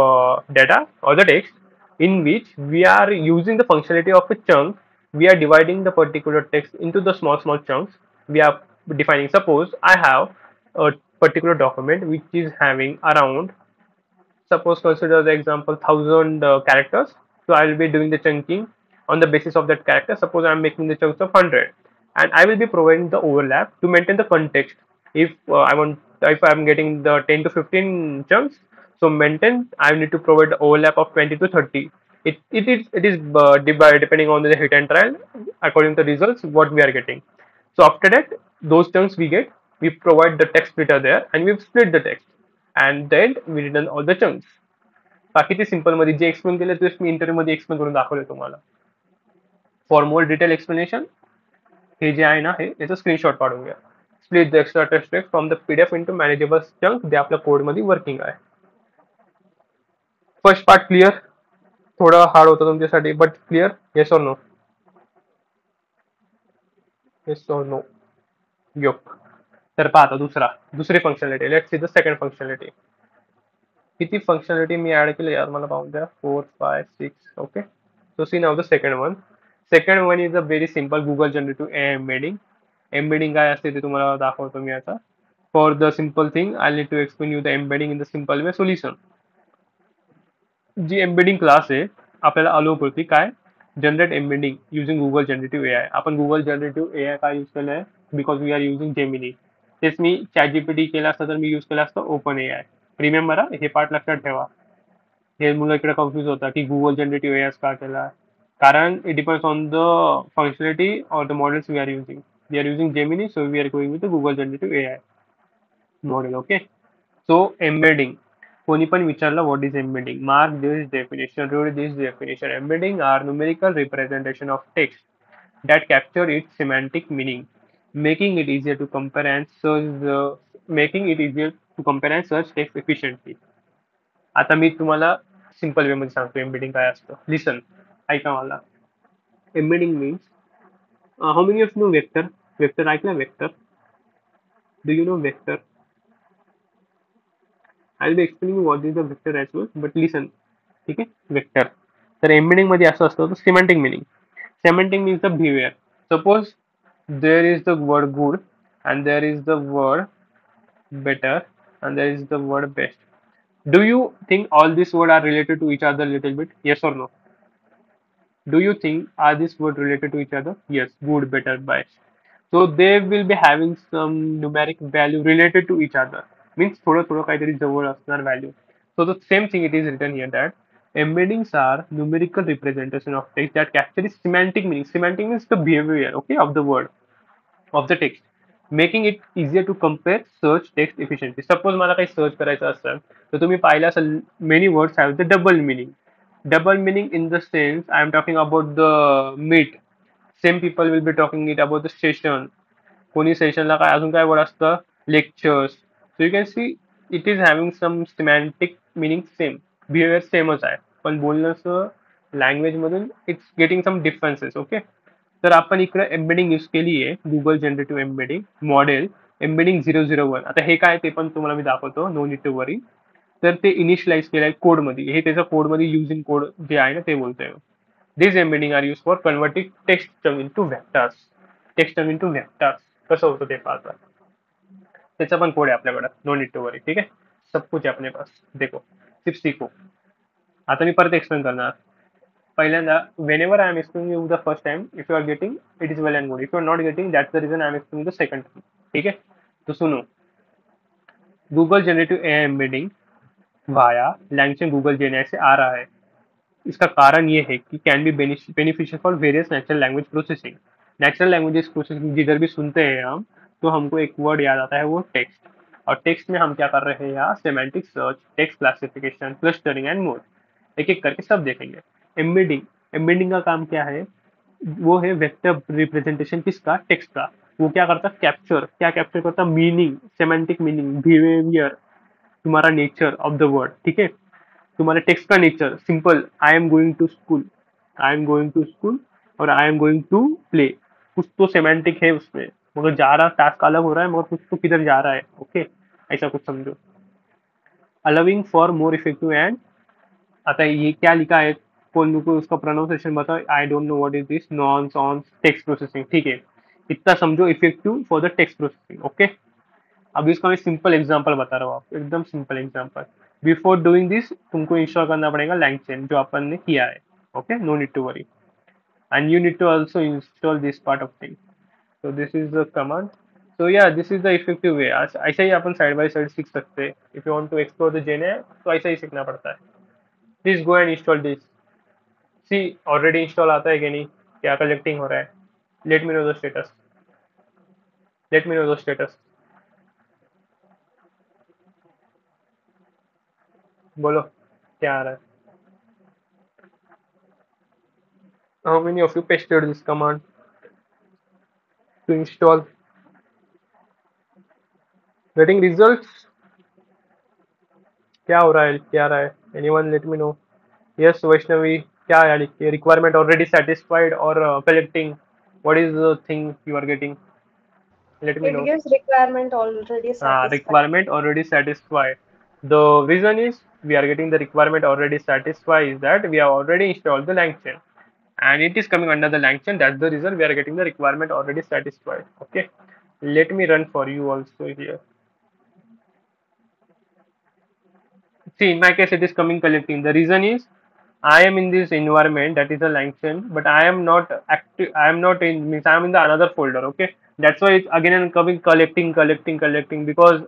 data or the text, in which we are using the functionality of a chunk. We are dividing the particular text into the small chunks. We are defining. Suppose I have a particular document which is having around, suppose consider the example 1000 characters. So I will be doing the chunking on the basis of that character. Suppose I am making the chunks of 100, and I will be providing the overlap to maintain the context. If I am getting the 10 to 15 chunks, so maintain I need to provide the overlap of 20 to 30. It is divided depending on the hit and trial according to the results what we are getting. So after that, those chunks we provide the text splitter there, and we split the text, and then we return all the chunks. बाकीचे simple मध्ये जे explain केले तेच मी interview मध्ये explain करून दाखवले तुम्हाला. For more detail explanation हे जे आहे ना, हे याचं स्क्रीनशॉट काढून घ्या. Split the extra text from the PDF into manageable chunk, जे आपल्या कोडमध्ये वर्किंग आहे. First part clear? थोडा हार्ड होता तुमच्यासाठी, but clear? Yes or no? Yes or no? Okay. तर पहा आता दुसरी functionality. Let's see the second functionality. किती फंक्शनॅलिटी मी ऍड केली यार, मला पाहून द्या. 4 5 6. Okay, so see now the second one. Second one is a very simple Google generative a embedding. Embedding काय असते ते तुम्हाला दाखवतो मी आता. For the simple thing I need to explain you the embedding in the simple way solution. G embedding class आहे आपल्याला allow करते काय, generate embedding using Google generative AI. आपण गुगल जनरेटिव्ह एआय काय यूज केलं आहे, because we are using Gemini. तेच मी chat GPT केलं असतं तर मी यूज केलं असतं ओपन एआय. रिमेंबर, हे पार्ट लक्षात ठेवा. हे मुलं इकडे कन्फ्युज होतात की गुगल जनरेटिव्ह एआय का केला. कारण it depends on the functionality और the models we are using. We are using Gemini, so we are going with the Google generative AI model. Okay, so embedding. कोणी पण विचारलं what is embedding, mark this definition, read this definition. Embedding are numerical representation of text that capture its semantic meaning, making it easier to compare and search making it easier to compare and search text efficiently. आता मी तुम्हाला simple way मध्ये सांगतो embedding काय असतं. Listen, ऐका मला. Embedding means, how many of no vector. Vector ऐकलं, vector. Do you know vector? I will be explaining what is the vector as well, but listen. ठीक आहे, वेक्टर. तर एम्बेडिंग मध्ये असं असतं semantic meaning. Semantic means the behaviour. Suppose there is the word good and there is the word better and there is the word best. Do you think all these words are related to each other a little bit? Yes or no? Do you think are these words related to each other? Yes, good, better, best. So they will be having some numeric value related to each other. Means थोडं थोडं काहीतरी जवळ असणार value. So the same thing it is written here that embeddings are numerical representation of text that capture semantic meaning. Semantic means the behavior, okay, of the word, of the text, making it easier to compare search text efficiently. Suppose मला काही search करायचं असेल तर तुम्ही पाहिलं असेल many words have the double meaning. Double meaning in the sense I am talking about the meet. Same people will be talking it about the session. कोणी सेशनला काय अजून काय वर्ड असतं, lectures. So you can see it is having some semantic meaning same, behaviour सेमच आहे, पण बोलण्याचं लँग्वेज मधून it's getting some differences. Okay, तर आपण इकडे एम्बेडिंग यूज केली आहे, Google generative embedding model embedding 001. आता हे काय ते पण तुम्हाला मी दाखवतो, नो नीड टू वरी. तर ते इनिशियलाइज केलं आहे कोडमध्ये, हे त्याच्या कोडमध्ये युजिंग कोड जे आहे ना ते बोलतोय. This embedding are use for converting text term into vectors. Text term into vectors कसं होतं ते पाहता. त्याचा पण कोड आहे आपल्याकडे, नो नीड टू वरी. ठीक आहे, सब कुछ आहे अपने पास, देखो, सिर्फ सीखो. आता मी परत एक्सप्लेन करणार. पहिल्यांदा whenever I am explaining you the first time, if you are getting, it is well and good. If you are not getting, that's the reason I am explaining the second time. ठीक है, तो सुनो. Google generative AI embedding via language Google GenAI से आ रहा है. इसका कारण ये है कि can be beneficial for various natural language processing. Natural languages processing जिधर भी सुनते हैं हम, तो हमको एक वर्ड याद आता है, वो टेक्स्ट. और टेक्स्ट में हम क्या कर रहे हैं यहाँ, semantic search, text classification, clustering and more. एक एक करके सब देखेंगे. एम्बेडिंग, एम्बेडिंग का काम क्या है, वो है वेक्टर रिप्रेजेंटेशन किसका, टेक्स्ट का. वो क्या करता, कैप्चर, क्या कैप्चर करता, मीनिंग, सेमेंटिक मीनिंग, बिहेवियर, तुम्हारा नेचर ऑफ द वर्ड. ठीक है, तुम्हारे टेक्स्ट का nature simple, I am going to school, I am going to school और I am going to play. कुछ तो सेमेंटिक है उसमें, मगर जा रहा टास्क अलग हो रहा है, मगर कुछ तो किधर जा रहा है. ओके, ऐसा कुछ समझो. Allowing for more effective and, आता ये क्या लिखा है, कौन को उसका प्रोनाउंसिएशन बताओ. I don't know what is this, non on text processing. ठीक है, इतना समझो, effective for the text processing. Okay, अब इसका मैं सिंपल एग्जांपल बता रहा हूँ आपको, एकदम simple example. Before doing this तुमको इंस्टॉल करना पड़ेगा लैंगचेन, जो अपन ने किया है. Okay, no need to worry. And you need to also install this part of thing. So this is the command. So yeah this is the effective way. ऐसा ही अपन साइड बाय साइड सीख सकते हैं. If you want to explore the जेने, तो ऐसा ही सीखना पड़ता है. Please go and install this. See, already install आता है कि नहीं, क्या कलेक्टिंग हो रहा है. Let me know the status, let me know the status. बोलो क्या आ रहा है. How many of you pasted this command to install? Getting results? क्या हो रहा है, क्या आ रहा है. Anyone let me know. Yes, Vaishnavi, क्या है लिख के, requirement already satisfied or collecting. What is the thing you are getting? Let me It know. gives requirement already satisfied. Requirement already satisfied. The reason is we are getting the requirement already satisfied is that we have already installed the LangChain and it is coming under the LangChain. That's the reason we are getting the requirement already satisfied. Okay. Let me run for you also here. See, in my case, it is coming collecting. The reason is I am in this environment that is a LangChain, but I am not active. I am not in means I am in the another folder. Okay, that's why it's again and coming collecting because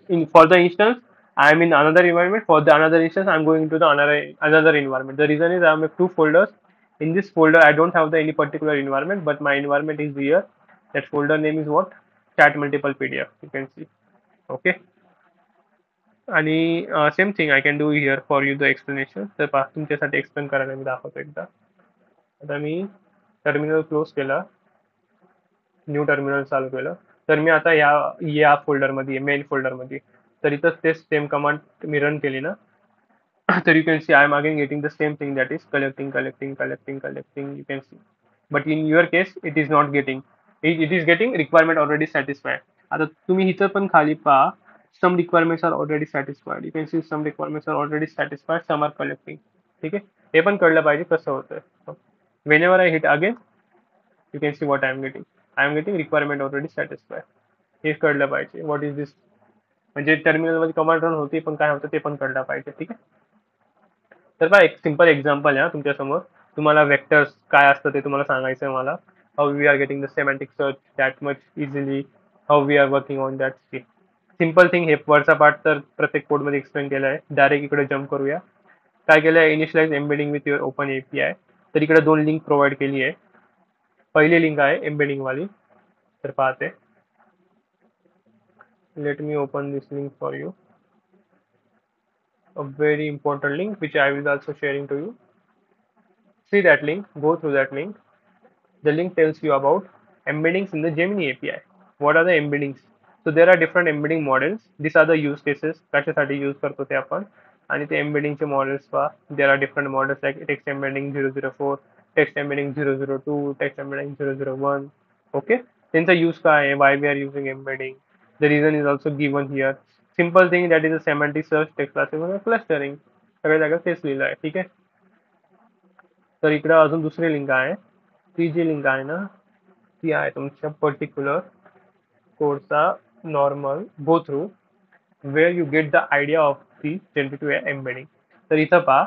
in for the instance I am in another environment. For the another instance, I am going to the another environment. The reason is I have two folders. In this folder, I don't have the any particular environment, but my environment is here. That folder name is what? Chat multiple PDF. You can see. Okay. आणि same thing I can do here for you the explanation तर पहा तुमच्यासाठी explain करायला मी दाखवतो एकदा आता मी terminal close केलं new terminal चालू केलं तर मी आता या फोल्डरमध्ये मेन फोल्डरमध्ये तर इथं तेच सेम कमांड मी रन केली ना तर you can see I am again getting the same thing that is collecting. You can see, but in your case it is not getting. It is getting requirement already satisfied. आता तुम्ही इथं पण खाली पहा some requirements are already satisfied. You can see some requirements are already satisfied. Some are collecting. ठीक आहे हे पण कळलं पाहिजे कसं होतं. Whenever I hit again, you can see what I am getting. I am getting requirement already satisfied. हे कळलं पाहिजे. What is this? म्हणजे टर्मिनलमध्ये कमांड रन होती पण काय होतं ते पण कळलं पाहिजे. ठीक आहे. तर बघा एक सिंपल एक्झाम्पल आहे तुमच्यासमोर तुम्हाला वेक्टर्स काय असतं ते तुम्हाला सांगायचं आहे मला how we are getting the semantic search that much easily how we are working on that skill simple thing हे वरचा पार्ट तर प्रत्येक कोडमध्ये एक्सप्लेन केलं आहे डायरेक्ट इकडे जम्प करूया काय केलं आहे initialize embedding with your open API तर इकडे दोन लिंक प्रोव्हाइड केली आहे पहिली लिंक आहे एम्बेडिंग वाली तर पाहते let me open this link for you a very important link which I will also sharing to you. See that link, go through that link. The link tells you about embeddings in the Gemini API. What are the embeddings? So there are different embedding models. These are the use cases कशासाठी use करतो ते आपण आणि ते embeddingचे models पहा there are different models like text embedding 004, text embedding 002, text embedding 001. Okay, त्यांचा use काय आहे, why we are using embedding. The reason is also given here. Simple thing that is a semantic search, text classification, clustering. सगळ्या जागा तेच लिहिलं आहे ठीक आहे तर इकडे अजून दुसरी लिंक आहे ती जी लिंक आहे ना ती आहे तुमच्या पर्टिक्युलर कोडचा normal go through where you get the idea of the generative embedding तर इथं पहा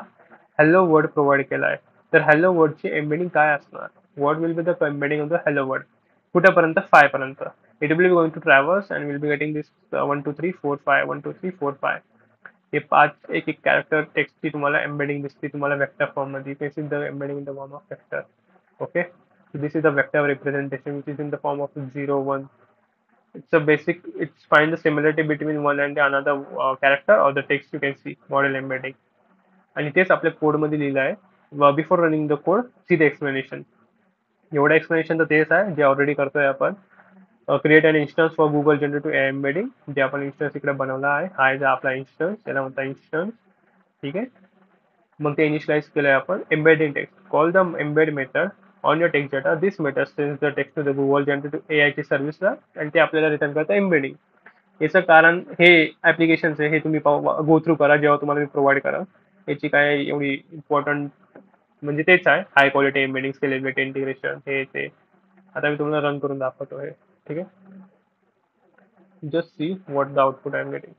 हॅलो वर्ड प्रोव्हाइड केला आहे तर हॅलो वर्डची एम्बेडिंग काय असणार what will be the embedding of the hello word कुठेपर्यंत 5 पर्यंत it will be going to travels and will be getting this 1 2 3 4 5 1 2 3 4 5 हे पाच एक एक कॅरेक्टर टेक्स्टची तुम्हाला एम्बेडिंग दिसते तुम्हाला वेक्टर फॉर्म मध्ये this is the embedding in the form of vector okay so this is the vector representation which is in the form of 0 1 it's a basic it's find the similarity between one and the another character or the text you can see model embedding आणि तेच आपल्या code मध्ये लिहिलं आहे before running the code see the explanation एवढं explanation तर तेच आहे जे ऑलरेडी करतोय आपण create an instance for Google generative embedding जे आपण इन्स्टन्स इकडे बनवला आहे हा आहे आपला इन्स्टन्स याला म्हणता इन्स्टन्स ठीक आहे मग ते इनिशियलाइज केलंय आपण embedding text call the embed method on your text data this method sends the text to the Google generative AI ची सर्व्हिसला आणि ते आपल्याला रिटर्न करतं एम्बेडिंग याचं कारण हे ऍप्लिकेशन्स आहे हे तुम्ही गो थ्रू करा जेव्हा तुम्हाला मी प्रोव्हाइड करा याची काय एवढी इम्पॉर्टंट म्हणजे तेच आहे high quality embedding scalability integration हे ते आता मी तुम्हाला रन करून दाखवतो हे ठीक आहे just see what the output I am getting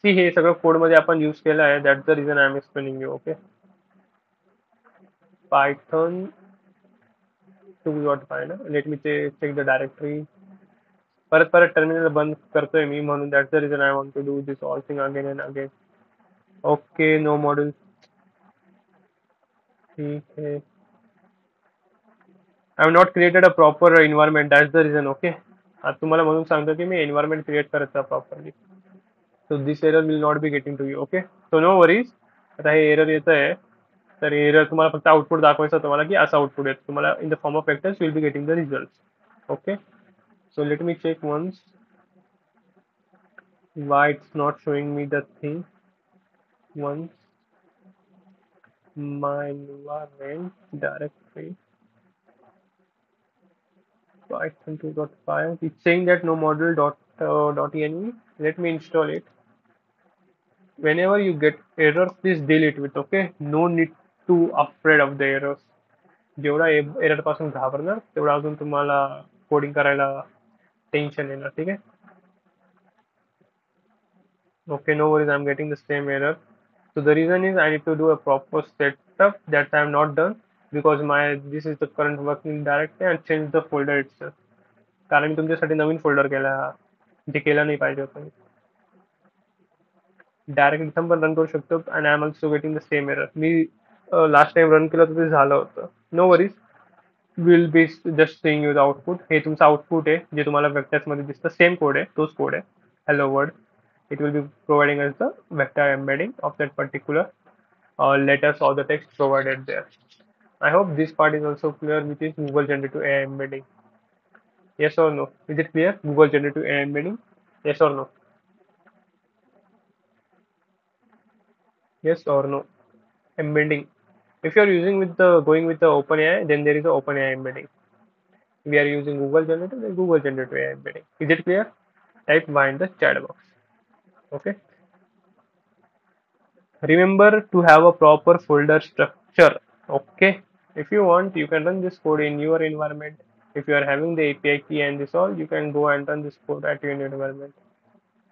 see हे सगळं कोड मध्ये आपण यूज केलं आहे that the reason I am explaining you okay Python to what find let me check the directory परत परत टर्मिनल बंद करतोय मी म्हणून that's the reason I want to do this all thing again and again okay no module ठीक आहे I have not created a proper environment that's the reason okay आता तुम्हाला म्हणून सांगतो की मी एन्व्हायरमेंट क्रिएट करत properly so this error will not be getting to you okay so no worries आता हे एरर येत आहे तर एरर तुम्हाला फक्त आउटपुट दाखवायचं तुम्हाला की असं आउटपुट येतं तुम्हाला इन the form of vectors will be getting the result okay so let me check once why it's not showing me the thing once my environment directory Python 2.5. It's saying that no model .ini. Let me install it. Whenever you get error, please deal it with. Okay, no need to afraid of the errors. जेवढा error पासून घाबरणार तेवढा अजून तुम्हाला coding करायला tension येणार. ठीक आहे. Okay, no worries. I'm getting the same error. So the reason is I need to do a proper setup that I'm not done because my this is the current working directory and change the folder itself. कारण मी तुमच्यासाठी नवीन folder केला जे केलं नाही पाहिजे होतं. Direct इथं पण run करू शकतो आणि I am also getting the same error. मी लास्ट टाइम रन केलं तर ते झालं होतं. No worries, will be just saying you the output. हे तुमचं आउटपुट आहे जे तुम्हाला वेक्टर्स मध्ये दिसतं. सेम कोड आहे, तोच कोड आहे. Hello world. It will be providing us the vector embedding of that particular letters or the text provided there. I hope this part is also clear, which is Google Generative AI embedding. Yes or no? Is it clear? Google Generative AI embedding? Yes or no? Yes or no? Embedding. If you are using with the going with the OpenAI, then there is a OpenAI embedding. We are using Google Generative, then Google Generative AI embedding. Is it clear? Type Y in the chat box. Okay. Remember to have a proper folder structure. Okay. If you want, you can run this code in your environment. If you are having the API key and this all, you can go and run this code at your environment.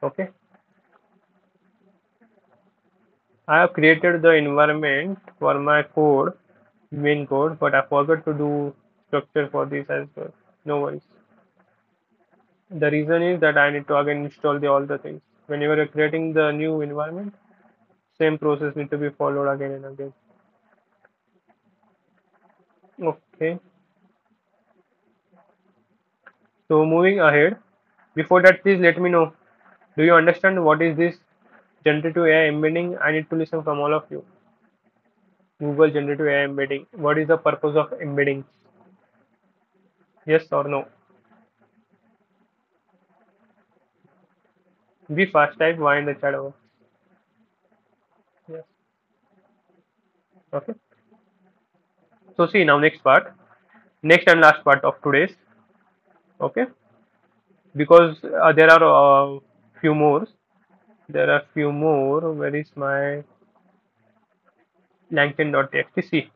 Okay. I have created the environment for my code, main code, but I forgot to do structure for this as well. No worries. The reason is that I need to again install all the things. Whenever you're creating the new environment, same process need to be followed again and again. Okay. So moving ahead, before that, please let me know. Do you understand what is this generative AI embedding? I need to listen from all of you. Google generative AI embedding. What is the purpose of embedding? Yes or no? Be fast. Type Y in the chat box. Yes. Okay. So see now next part, next and last part of today's. Okay. Because there are few more. There are few more. Where is my LangChain.txt? See,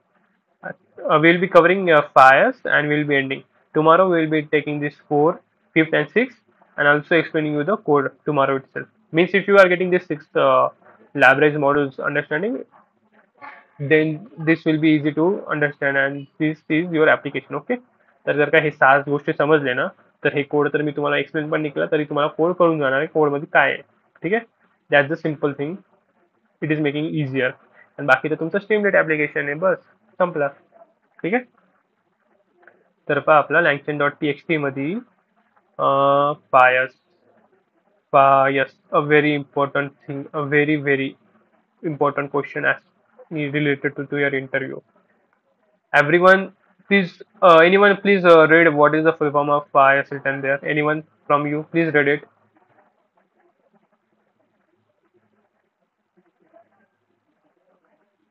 we'll be covering fires and we'll be ending. Tomorrow we'll be taking this 4, 5th and 6th and also explaining you the code tomorrow itself. Means if you are getting this 6th LabRes models understanding, then this will be easy to understand and this is your application. Okay. तर जर का हे 6 गोष्टी समजले ना तर हे code तर मी तुम्हाला एक्सप्लेन पण नाही केला तरी तुम्हाला कोड कळून जाणार आहे कोडमध्ये काय आहे. ठीक आहे. That's the simple thing. It is making easier. आणि बाकी तर तुमचं स्ट्रीमलेट ऍप्लिकेशन आहे. बस संपला. ठीक आहे. तर पहा आपला LangChain.txt मध्ये bias, a very important thing, a very important question as related to your interview. Everyone, please, anyone, please read what is the full form of bias written there. Anyone from you, please read it.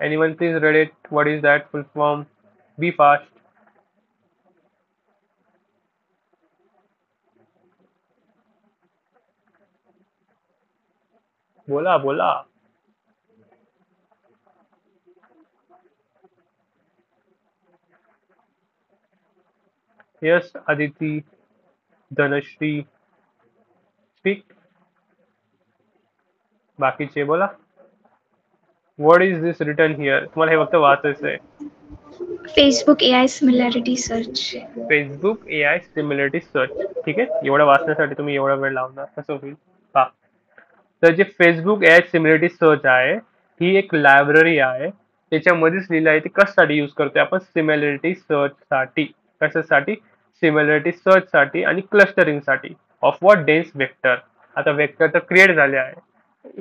Anyone, please read it. What is that full form? Be fast. बोला बोला. Yes, Aditi, Dhanashri, speak. बाकीचे बोला. What is this written here? तुम्हाला हे फक्त वाचायचं आहे. Facebook AI similarity search. Facebook AI similarity search. ठीक आहे. एवढं वाचण्यासाठी तुम्ही एवढा वेळ लावणार कसं होईल पहा. तर जे फेसबुक AI सिमिलरिटी सर्च आहे ही एक लायब्ररी आहे. त्याच्यामध्येच लिहिलं आहे ते कशासाठी यूज करतोय आपण सिमिलरिटी सर्च साठी. कशासाठी? सिमिलरिटी सर्च साठी आणि क्लस्टरिंग साठी ऑफ व्हॉट डेन्स वेक्टर. आता वेक्टर तर क्रिएट झाले आहे.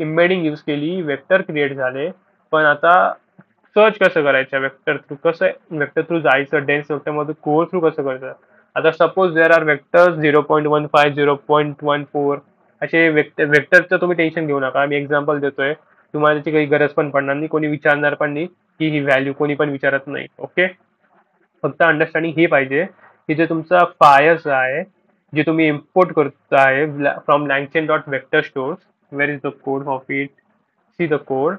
इम्बेडिंग यूज केली, वेक्टर क्रिएट झाले, पण आता सर्च कसं करायचं वेक्टर थ्रू, कसं वेक्टर थ्रू जायचं, डेन्स वेक्टर मध्ये गो थ्रू कसं करायचं. आता सपोज देर आर वेक्टर्स 0.15, 0.14 असे वेक्टरचं तुम्ही टेन्शन घेऊ नका. मी एक्झाम्पल देतोय. तुम्हाला त्याची काही गरज पण पडणार नाही, कोणी विचारणार पण नाही की ही व्हॅल्यू कोणी पण विचारत नाही. ओके. फक्त अंडरस्टँडिंग ही पाहिजे की जे तुमचा फायर्स आहे जे तुम्ही इम्पोर्ट करत आहे from LangChain dot vector stores. Where is the code of it? See the code.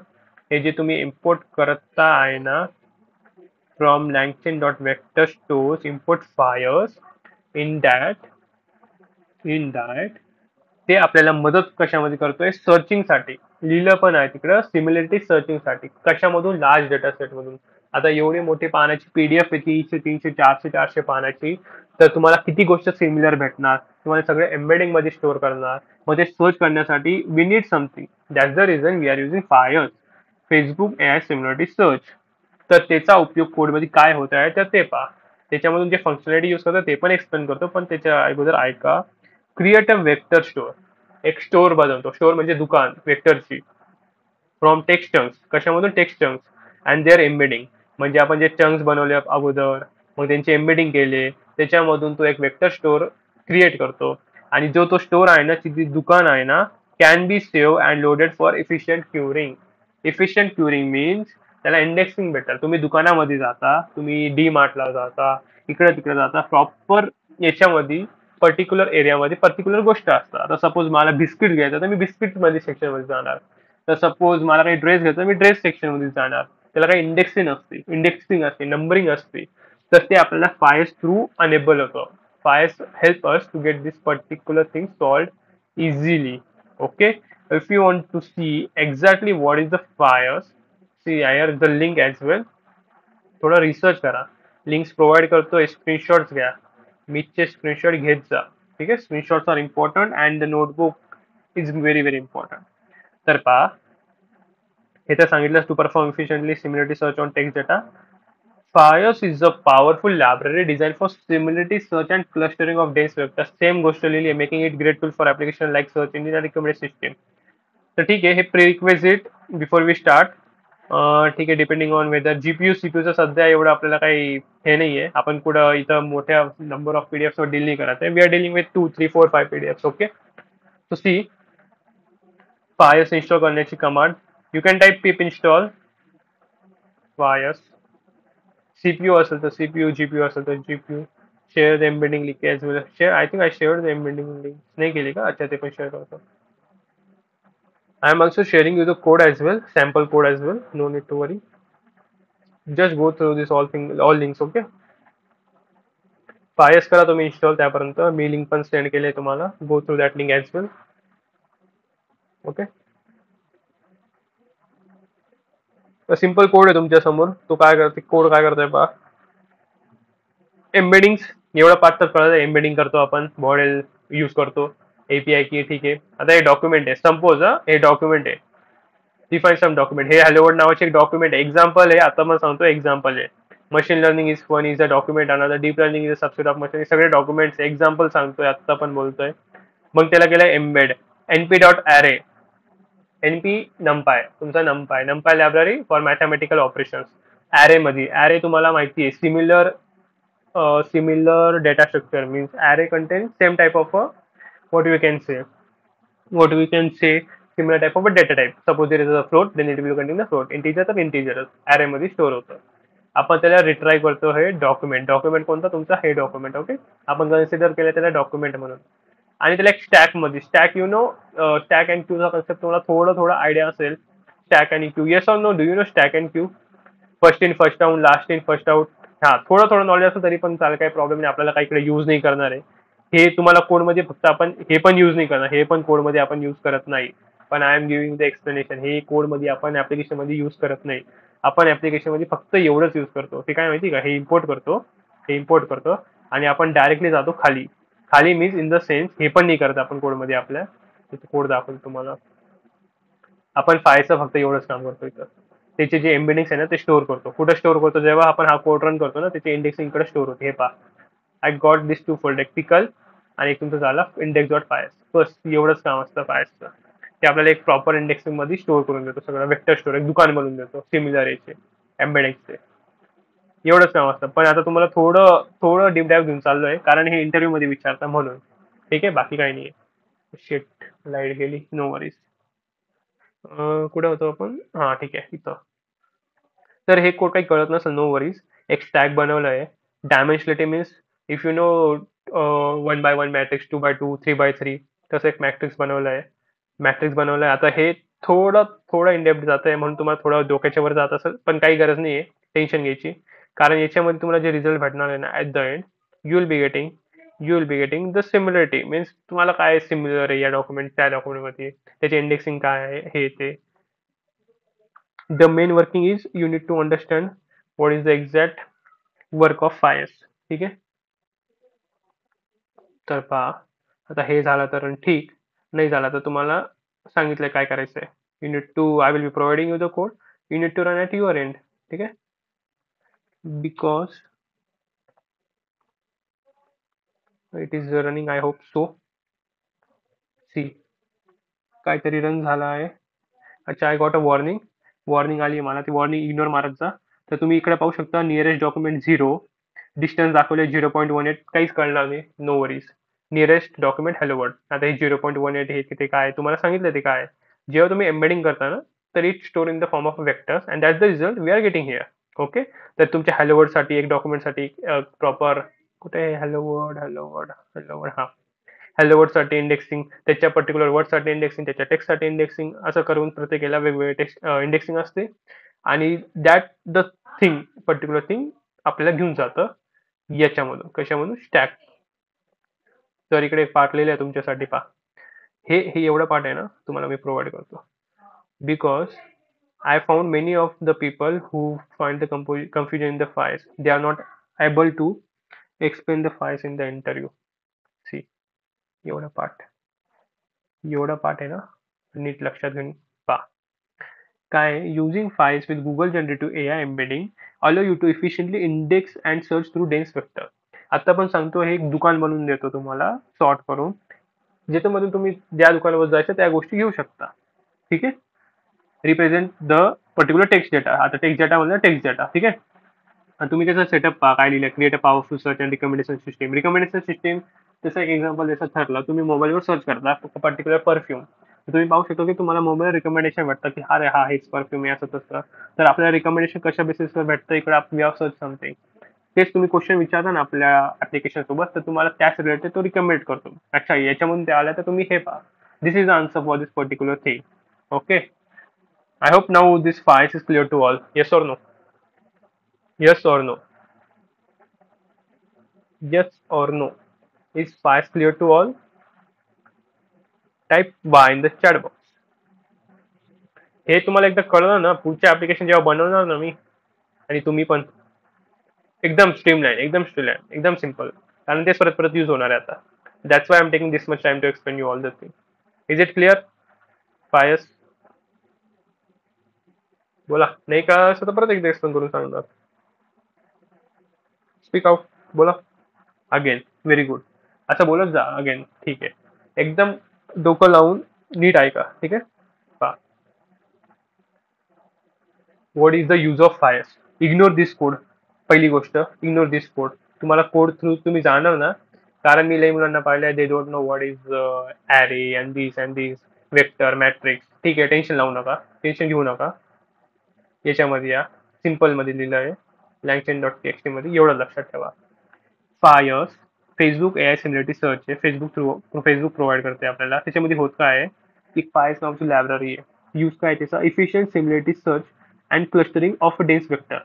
हे जे तुम्ही इम्पोर्ट करता आहे ना from LangChain dot vector stores import FAISS in that ते आपल्याला मदत कशामध्ये करतोय? सर्चिंगसाठी. लिहिलं पण आहे तिकडं सिमिलरिटी सर्चिंगसाठी. कशामधून? लार्ज डेटा सेट मधून. आता एवढी मोठी पानाची पीडीएफ आहे 300 300 400 पानाची, तर तुम्हाला किती गोष्ट सिमिलर भेटणार? तुम्हाला सगळे एम्बेडिंग मध्ये स्टोअर करणार. मग ते सर्च करण्यासाठी we need something. That's the reason we are using Faiss, Facebook AI similarity search. तर त्याचा उपयोग कोडमध्ये काय होत आहे तर ते पहा. त्याच्यामधून जे फंक्शनॅलिटी यूज करतो ते पण एक्सप्लेन करतो, पण त्याच्या अगोदर ऐका. Create a vector store. एक स्टोअर बनवतो. स्टोअर म्हणजे दुकान वेक्टरची. From text chunks. कशामधून? Text chunks and their embedding. म्हणजे आपण जे चंक्स बनवले अगोदर मग त्यांचे एम्बेडिंग केले त्याच्यामधून तो एक वेक्टर स्टोअर क्रिएट करतो. आणि जो तो स्टोअर आहे ना जी दुकान आहे ना can be save and loaded for efficient curing. Efficient curing means त्याला इंडेक्सिंग भेटतात. तुम्ही दुकानामध्ये जाता, तुम्ही डी मार्टला जाता, इकडे तिकडे जाता, प्रॉपर याच्यामध्ये पर्टिक्युलर एरियामध्ये पर्टिक्युलर गोष्ट असतात. आता सपोज मला बिस्किट घ्यायचं तर मी बिस्किट मध्ये सेक्शन मध्ये जाणार. तर सपोज मला काही ड्रेस घ्यायचा मी ड्रेस सेक्शन मध्ये जाणार. त्याला काही इंडेक्सिंग असते, नंबरिंग असते. तर ते आपल्याला फायर्स थ्रू अनेबल होतं. Faiss help us to get this particular thing solve easily. Okay. If you want to see exactly what is the Faiss, see here the link as well. थोडा research करा. Links provide करतोय, screenshots घ्या. मीचे screenshot घेत जा. ठीक आहे. Screenshots are important and the notebook is very very important. तर पहा, हे तर सांगितलं to perform efficiently similarity search on text data. Fios is a powerful library designed for similarity search and clustering of dense vectors. Same गोष्ट लिहिली आहे, making it great tool for application like search engine आणि recommended system. तर ठीक आहे, हे प्रिरिक्वेजिट before we start. ठीक आहे. Depending on whether GPU सीपीयूचं सध्या एवढं आपल्याला काही हे नाही आहे. आपण कुठं इथं मोठ्या नंबर ऑफ पीडीएफ वर डील नाही करत आहे. We are dealing with 2 3 4 5 PDF. Okay. So see FAISS install करण्याची command. You can type pip install FAISS. CPU असेल तर सीपीयू, जीपीयू असेल तर GPU. Share the embedding link as well. Share I think I share the embedding link. नाही केली का? अच्छा, ते पण शेअर करतो. I am also sharing you the code as well, sample code as well. No need to worry. Just go through this all links. Okay. FAISS करा तुम्ही install. त्यापर्यंत मी लिंक पण सेंड केली तुम्हाला. Go through that link as well. Okay. Simple code आहे तुमच्या समोर. तो काय करते, कोड काय करतोय पहा. एम्बेडिंग्स एवढा पार्ट तर कळलं. एम्बेडिंग करतो आपण, मॉडेल यूज करतो, एपीआय की. ठीक आहे. आता हे डॉक्युमेंट आहे. सपोज हे डॉक्युमेंट आहे. डिफाईन सम डॉक्युमेंट. हे हॅलो वर्ल्ड नावाचे एक डॉक्युमेंट आहे. एक्झाम्पल आहे. आता मला सांगतो एक्झाम्पल आहे. Machine learning is one is a document. Another deep learning is a subset of machine. सगळे डॉक्युमेंट्स एक्झाम्पल सांगतोय, आता पण बोलतोय. मग त्याला केलं embed. NP dot array. NP NumPy. तुमचा NumPy library for mathematical operations. Array मध्ये. ॲरे तुम्हाला माहिती आहे similar data structure means array contains same type of a what we can say what we can say similar type of a data type. Suppose there is a float, then it will contain the float. Integer तर integer array मध्ये store होतं. आपण त्याला retry करतो हे document कोणता तुमचा हे डॉक्युमेंट. ओके. आपण कन्सिडर केलं त्याला डॉक्युमेंट म्हणून. आणि त्याला एक स्टॅक मध्ये स्टॅक स्टॅक अँड क्यूचा कन्सेप्ट तुम्हाला थोडं आयडिया असेल. स्टॅक आणि queue. Yes or no, do you know stack and queue? First in first out, last in first out. हा, थोडं नॉलेज असतं तरी पण चालेल, काही प्रॉब्लेम नाही. आपल्याला काही इकडे यूज नाही करणार आहे हे. तुम्हाला कोडमध्ये फक्त आपण हे पण यूज नाही करणार. हे पण कोडमध्ये आपण यूज करत नाही. पण I am giving the explanation. हे कोडमध्ये आपण ऍप्लिकेशन मध्ये यूज करत नाही. आपण ऍप्लिकेशन मध्ये फक्त एवढंच यूज करतो. ते काय माहिती का? हे इम्पोर्ट करतो आणि आपण डायरेक्टली जातो खाली. खाली मीन्स इन द सेन्स हे पण नाही करत आपण कोडमध्ये. आपल्या कोड दाखवतो तुम्हाला. आपण फायचं फक्त एवढंच काम करतो इथं. त्याचे जे एम्बेडिंग्स आहे ना ते स्टोअर करतो. कुठं स्टोअर करतो? जेव्हा आपण हा कोड रन करतो ना त्याचे इंडेक्सिंग इकडे स्टोअर होते. हे पहा, I got this 2 folder, pickle आणि एक तुमचं झाला इंडेक्स डॉट फायर्स. बस एवढंच काम असतं फायर्सचं. ते आपल्याला एक प्रॉपर इंडेक्सिंग मध्ये स्टोअर करून देतो. सगळं वेक्टर स्टोअर एक दुकान बनवून देतो सिमिलर याचे एम्बेडिंगचे. एवढंच काम असतं. पण आता तुम्हाला थोडं डीप डाईव्ह घेऊन चाललोय कारण हे इंटरव्ह्यू मध्ये विचारता म्हणून. ठीक आहे. बाकी काही नाहीये. शेट, लाईट गेली. No worries. कुठे होतो आपण? हा, ठीक आहे इथं. तर हे कोड काही कळत नसेल, नो वरीज. एक स्टॅक बनवलं आहे. Dimensionality means if you know 1x1 matrix 2x2 3x3 तसं एक मॅट्रिक्स बनवलंय. आता हे थोडं इंडेप्थ जात आहे म्हणून तुम्हाला थोडं डोक्याच्या वर जात असेल, पण काही गरज नाही आहे टेन्शन घ्यायची. कारण याच्यामध्ये तुम्हाला जे रिझल्ट भेटणार आहे ना at the end you will be getting the similarity. Means तुम्हाला काय सिमिलर आहे या डॉक्युमेंट त्या डॉक्युमेंटमध्ये, त्याचे इंडेक्सिंग काय आहे हे ते. The main working is you need to understand what is the exact work of Faiss. ठीक आहे. तर पहा, आता हे झालं तर ठीक, नाही झालं तर तुम्हाला सांगितलंय काय करायचंय. You need to I will be providing you the code, you need to run at your end. ठीक आहे. Because it is running, I hope so. See, काहीतरी रन झाला आहे. अच्छा, आय गॉट अ वॉर्निंग आली आहे मला. ती वॉर्निंग इग्नोर मारत जा. तर तुम्ही इकडे पाहू शकता नियरेस्ट डॉक्युमेंट 0, डिस्टन्स दाखवले 0.18, काहीच कळणार नाही, no worries. Nearest document hello world. आता हे 0.18 हे किती काय तुम्हाला सांगितलं ते काय. जेव्हा तुम्ही एम्बेडिंग करता ना तर it store in the form of vectors and that's the result we are getting here. Okay. तर तुमच्या हॅलो वर्डसाठी एक डॉक्युमेंटसाठी प्रॉपर कुठे हॅलो वर्ड हा हॅलो वर्डसाठी इंडेक्सिंग, त्याच्या पर्टिक्युलर वर्डसाठी इंडेक्सिंग, त्याच्या टेक्स्टसाठी इंडेक्सिंग, असं करून प्रत्येकाला वेगवेगळे टेक्स्ट इंडेक्सिंग असते. आणि दॅट द पर्टिक्युलर थिंग आपल्याला घेऊन जातं याच्यामधून, कशामधून, स्टॅक. तर इकडे पार्ट लिहिलं आहे तुमच्यासाठी. पहा, हे एवढं पार्ट आहे ना तुम्हाला मी प्रोव्हाइड करतो. Because I found many of the people who find the confusion in the files. They are not able to explain the files in the interview. See, एवढा पार्ट आहे ना, नीट लक्षात घेऊन पहा. काय, using Faiss with Google generative AI embedding allow you to efficiently index and search through dense vector. आता पण सांगतो, हे एक दुकान बनवून देतो तुम्हाला सॉर्ट करून, ज्याच्यामधून तुम्ही ज्या दुकानावर जायचं त्या गोष्टी घेऊ शकता. ठीक आहे. Represent the particular text data. आता टेक्स्ट डेटा म्हणजे टेक्स्ट डेटा. ठीक आहे. आणि तुम्ही त्याचा सेटअप पहा काय लिहिलं, create a powerful search and recommendation system. Recommendation system जसं एक एक्झाम्पल जसं ठरलं, तुम्ही मोबाईलवर सर्च करता पर्टिक्युलर परफ्यूम, तुम्ही पाहू शकता की तुम्हाला मोबाईल रिकमेंडेशन भेटतं की अरे हा हेच परफ्यूम आहे असं तसं. तर आपल्याला रिकमेंडेशन कशा बेसिसवर भेटतं, इकडे वी हॅव सर्च समथिंग. तेच तुम्ही क्वेश्चन विचारता ना आपल्या ऍप्लिकेशन सोबत, तर तुम्हाला त्याच रिलेटेड तो रिकमेंड करतो. अच्छा, याच्यामधून ते आलं तर तुम्ही हे पहा. This is the answer for this particular thing. Okay. I hope now this files is clear to all. Yes or no? Yes or no? Yes or no? Is files clear to all? Type Y in the chat box. हे तुम्हाला एकदा कळलं ना, पुढचे application जेव्हा बनवणार ना मी आणि तुम्ही पण, एकदम एकदम सिम्पल, कारण तेच परत परत यूज होणार आहे आता. That's why I am taking this much time to explain you all the thing. Is it clear? Faiss बोला. नाही का असं तर परत एकदा एक्सप्लेन करून सांगणार. स्पीक आउट, बोला अगेन. Very good. असं बोलत जा अगेन. ठीक आहे. एकदम डोकं लावून नीट ऐका. ठीक आहे. पहा, what is the use of Faiss. Ignore this code. पहिली गोष्ट, इग्नोर दिस कोड. तुम्हाला कोड थ्रू तुम्ही जाणार ना, कारण मी लई मुलांना पाहिलंय, they don't know what is array and this vector matrix. ठीक आहे, टेन्शन लावू नका, टेन्शन घेऊ नका. याच्यामध्ये या सिम्पल मध्ये लिहिलं आहे लँगचेन डॉट टी मध्ये, एवढं लक्षात ठेवा. Faiss Facebook AI similarity search आहे. फेसबुक प्रोव्हाइड करते आपल्याला. त्याच्यामध्ये होत काय आहे की फायर्स नावाची लायब्ररी आहे. यूज काय त्याचा, efficient similarity search and clustering of dense vector.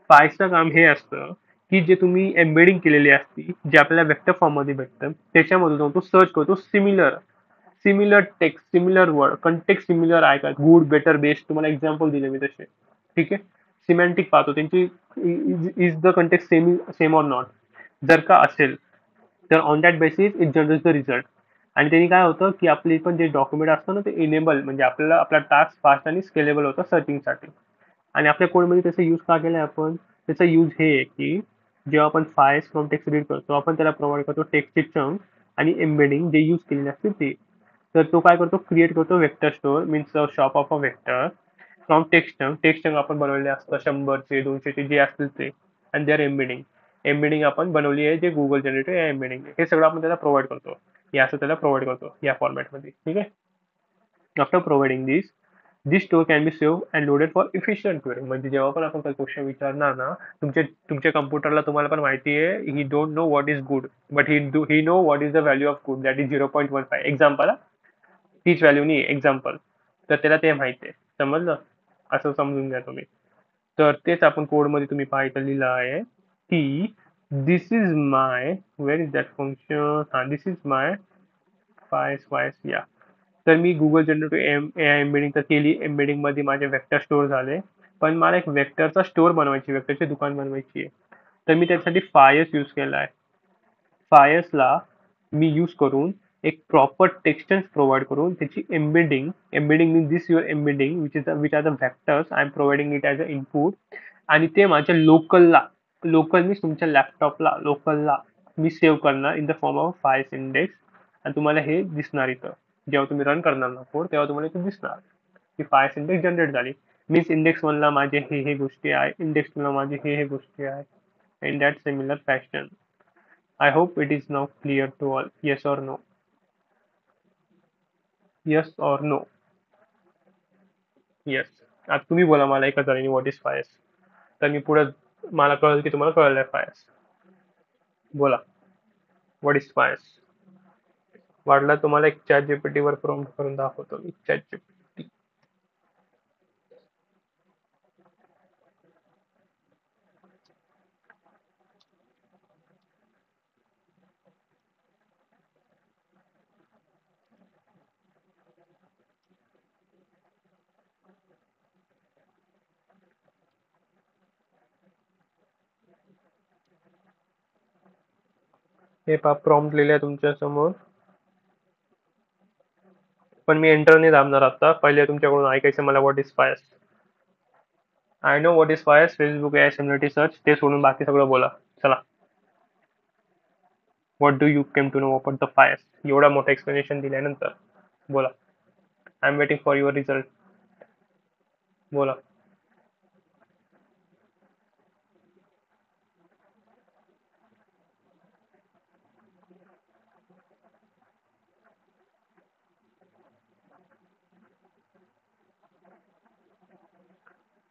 फायर्सचं काम हे असतं की जे तुम्ही एम्बेडिंग केलेली असती, जे आपल्याला वेक्टर फॉर्म मध्ये भेटतं, त्याच्यामधून जाऊन तो सर्च करतो similar text, similar word, context similar आहे का, गुड, बेटर, बेस्ट, तुम्हाला एक्झाम्पल दिले मी तसे. ठीक आहे. सिमेंटिक पाहतो त्यांची, is the context same or not. जर का असेल तर on that basis it generate the result. आणि त्यांनी काय होतं की आपली पण जे डॉक्युमेंट असतं ना ते इनेबल, म्हणजे आपल्याला आपला टास्क फास्ट आणि स्केलेबल होतं सर्चिंगसाठी. आणि आपल्या कोडमध्ये त्याचा यूज का केलाय आपण, त्याचा यूज हे आहे की जेव्हा आपण फाइल्स फ्रॉम टेक्स्ट रीड करतो, आपण त्याला प्रोव्हाइड करतो टेक्स्टचे चंक आणि एम्बेडिंग जे यूज केलेले असते ते. तर तो काय करतो, क्रिएट करतो vector store, means shop of a vector from text chunk आपण बनवले असतं 100चे 200चे जे असतील ते. आणि देअर एम्बेडिंग आपण बनवली आहे जे गुगल जनरेटिव्ह एम्बेडिंग, हे सगळं आपण त्याला प्रोव्हाइड करतो. हे असं त्याला प्रोव्हाइड करतो या फॉर्मॅटमध्ये. ठीक आहे. After providing this this store can be save and loaded for efficient query. म्हणजे जेव्हा पण आपण काही क्वेश्चन विचारणार ना, तुमच्या कम्प्युटरला तुम्हाला पण माहिती आहे, ही don't know what is good, but he no what is the value of good, that is 0.15 example. तीच व्हॅल्यू नाही एक्झाम्पल, तर त्याला ते माहिती आहे. समजलं? असं समजून घ्या तुम्ही. तर तेच आपण कोडमध्ये तुम्ही पाहायचं लिहिलं आहे की this is my, where is that function, हा दिस इज माय फायस या. तर मी गुगल जनरेटिव्ह एआय एम्बेडिंग तर केली. एम्बेडिंग मध्ये माझे वेक्टर स्टोअर झाले, पण मला एक वेक्टरचा स्टोअर बनवायची, वेक्टरची दुकान बनवायची आहे. तर मी त्यासाठी फायस यूज केला आहे. फायसला मी यूज करून एक प्रॉपर टेक्स्टन्स प्रोव्हाइड करून त्याची embedding mean this your embedding which are the vectors I am providing it as a input, आणि ते माझ्या लोकल मीन्स तुमच्या लॅपटॉपला लोकलला मी सेव्ह करणार in the form of FAISS index. आणि तुम्हाला हे दिसणार इथं जेव्हा तुम्ही रन करणार ना कोड, तेव्हा तुम्हाला इथं दिसणार की फायस इंडेक्स जनरेट झाली. मीन्स इंडेक्स वनला माझे हे गोष्टी आहे, इंडेक्स टूला माझे हे गोष्टी आहे. In that similar fashion. I hope it is now clear to all. Yes or no? Yes or no? Yes. आता तुम्ही बोला मला एका जणांनी व्हॉट इज फायस, तर मी पुढे मला कळेल की तुम्हाला कळलंय फायस. बोला व्हॉट इज फायस. वाटलं तुम्हाला एक चॅट जीपीटी वर प्रॉम्प्ट करून दाखवतो मी. Chat GPT. हे पहा प्रॉम्प्ट लिहिलंय तुमच्या समोर, पण मी एंटर नाही दाबणार आता. पहिले तुमच्याकडून ऐकायचं मला what is FAISS. I know what is FAISS, Facebook AI similarity search, ते सोडून बाकी सगळं बोला. चला. What do you came to know about the FAISS. एवढा मोठा एक्सप्लेनेशन दिल्यानंतर बोला. I am waiting for your result. बोला.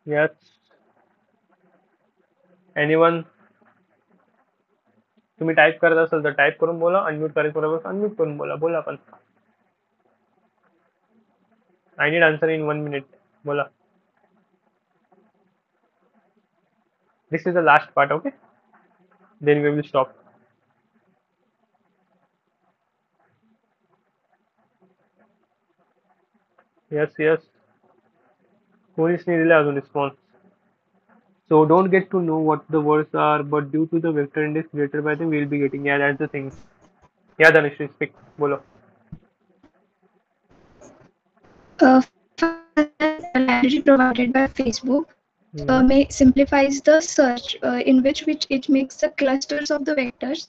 Yes. Anyone? तुम्ही टाईप करत असाल तर टाईप करून बोला, अनम्यूट करायचं बरोबर अनम्यूट करून बोला. बोला पण. I need answer in 1 minute. बोला. This is the last part, okay? Then we will stop. Yes. कोणीच नाही दिला अजून response. So don't get to know what the words are, but due to the vector index created by them, we'll be getting. Yeah, that's the thing. Yeah, Dhanishri, speak. बोलो. Library provided by Facebook simplifies the search, in which it makes the clusters of the vectors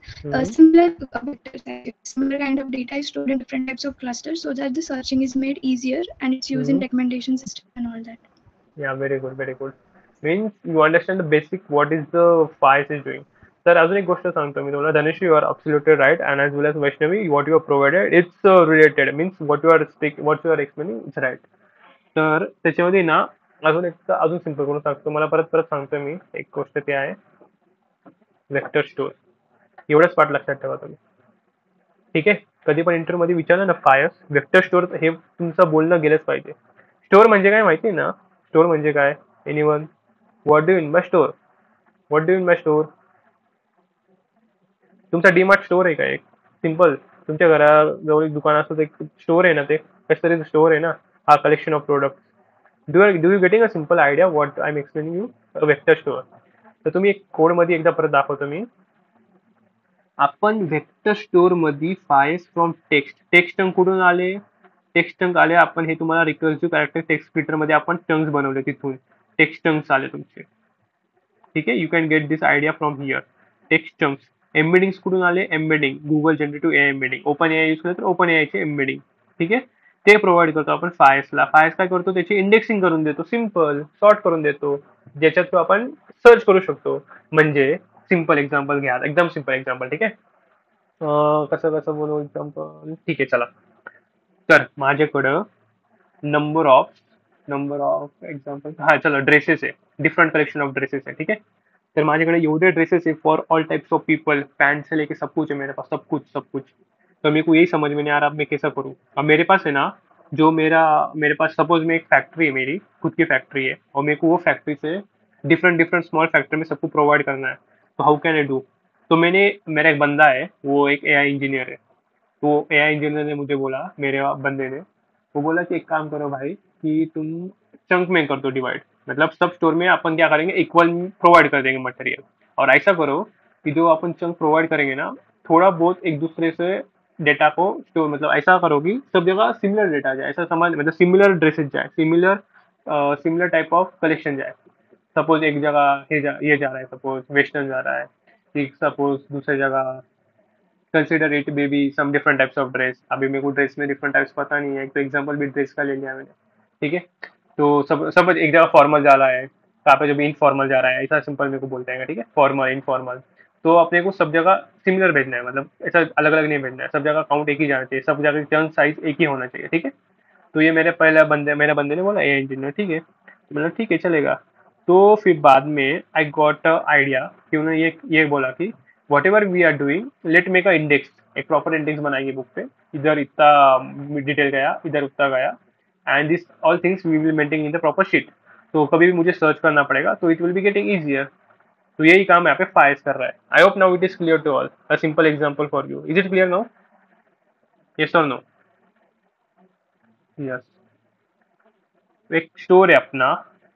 similar vectors. Similar kind of data is stored in different types of clusters, so that the searching is made easier, and it's used in recommendation system and all that. Yeah, very good. Means you understand the basic what is the FIS is doing. तर अजून एक गोष्ट सांगतो मी तुम्हाला. Dhanush, you are absolutely right, and as well as Vaishnavi, what you are provided it's related. Means what you are explaining it's right. तर त्याच्यामध्ये ना अजून सिम्पल करून सांगतो. मला परत सांगतो मी एक गोष्ट, ते आहे वेक्टर स्टोअर. एवढंच पाठ लक्षात ठेवा तुम्ही. ठीक आहे? कधी पण इंटरव्ह्यू मध्ये विचारलं ना फायस वेक्टर स्टोअर, हे तुमचं बोलणं गेलंच पाहिजे. स्टोअर म्हणजे काय माहिती ना? स्टोअर म्हणजे काय? Anyone? What do in by store? What do in by store? तुमचा डीमार्ट स्टोअर आहे का? एक सिम्पल तुमच्या घराजवळ एक दुकान असतं, एक स्टोअर आहे ना, ते कसं स्टोअर आहे ना, हा collection of product. Do you getting a simple idea what I am explaining you? Vector store. तर तुम्ही एक कोड मध्ये एकदा परत दाखवतो मी. आपण वेक्टर स्टोअर मध्ये फायस फ्रॉम टेक्स्ट कुठून आले? टेक्स्ट आले. आपण हे तुम्हाला रिकर्सिव्ह कॅरेक्टर टेक्स्ट स्प्लिटर मध्ये आपण टंग्स बनवले, तिथून टेक्स्ट टंग्स आले तुमचे. ठीक आहे? You can get this idea from here. Text tongues. Embedding कुठून आले? Embedding Google generative AI embedding. Open AI use केलं तर ओपन एआयचे एम्बेडिंग. ठीक आहे? ते प्रोव्हाइड करतो आपण फायसला. फायस काय करतो? त्याची इंडेक्सिंग करून देतो, सिम्पल सॉर्ट करून देतो, ज्याच्यात तो आपण सर्च करू शकतो. म्हणजे सिम्पल एक्झाम्पल घ्या, एकदम सिम्पल एक्झाम्पल. ठीक आहे? कसं बोलू एक्झाम्पल? ठीक आहे, चला. तर माझ्याकडं number of number of example, हा चला ड्रेसेस आहे, डिफरंट कलेक्शन ऑफ ड्रेसेस है, ठीक है। तर माझ्याकडे एवढे ड्रेसेस है for all types of people, pant से लेके सब कुछ है मेरे पास, सब कुछ सब कुछ। तो मेरे को यही समझ में नहीं आ रहा अब मैं कैसा करूँ। अब मेरे पास है ना, जो मेरे पास सपोज में एक फैक्ट्री है, मेरी खुद की फैक्ट्री है, और मेरे को वो फैक्ट्री से डिफरेंट डिफरेंट स्मॉल फैक्ट्री में सबको प्रोवाइड करना है। तो हाउ कैन आई डू? तो मेरा एक बंदा है, वो एक एआई इंजीनियर है। तो एआई इंजीनियर ने मुझे बोला, मेरे बंदे ने, वो बोला कि एक काम करो भाई, कि तुम चंक में कर दो डिवाइड, मतलब सब स्टोर में अपन क्या करेंगे, इक्वल प्रोवाइड कर देंगे मटेरियल। और ऐसा करो कि जो अपन चंक प्रोवाइड करेंगे ना, थोड़ा बहुत एक दूसरे से डेटा को स्टोर, मतलब ऐसा करो कि सब जगह सिमिलर डेटा जाए, ऐसा समझ, मतलब सिमिलर ड्रेसेस जाए, similar similar type of collection जाए। सपोज एक जगह ये जा रहा है, सपोज वेस्टर्न जा रहा है, सपोज दूसरी जगह consider it baby some different types of dress. अभी मेरे को ड्रेस में डिफरेंट टाइप्स पता नहीं है, एक तो एग्जांपल भी ड्रेस का ले लिया मैंने, ठीक है। तो सब सब एक जगह फॉर्मल जा रहा है, कहाँ पे जब इनफॉर्मल जा रहा है, ऐसा सिंपल मेरे को बोलते हैं, ठीक है, फॉर्मल इनफॉर्मल। तो अपने को सब जगह सिमिलर भेजना है, मतलब ऐसा अलग अलग नहीं भेजना है, सब जगह काउंट एक ही जाना चाहिए, सब जगह चंक साइज एक ही होना चाहिए, ठीक है। तो ये मेरे बंदे ने बोला ए इंजीनियर, ठीक है, तो मैंने ठीक है चलेगा। तो फिर बाद में आई गॉट आइडिया कि उन्होंने ये बोला कि whatever we are doing, let make a index, एक प्रॉपर इंडेक्स बनाएगी बुक पे, इधर इतना डिटेल गया, इधर उतना गया, and this all things we will maintain in the proper sheet. तो कभी भी मुझे सर्च करना पड़ेगा तो it will be getting easier. तो यही काम यहाँ पे फायस कर रहा है। I hope now it is clear to all, a simple example for you, is it clear now? Yes और नो? यस। एक स्टोर आहे आपला,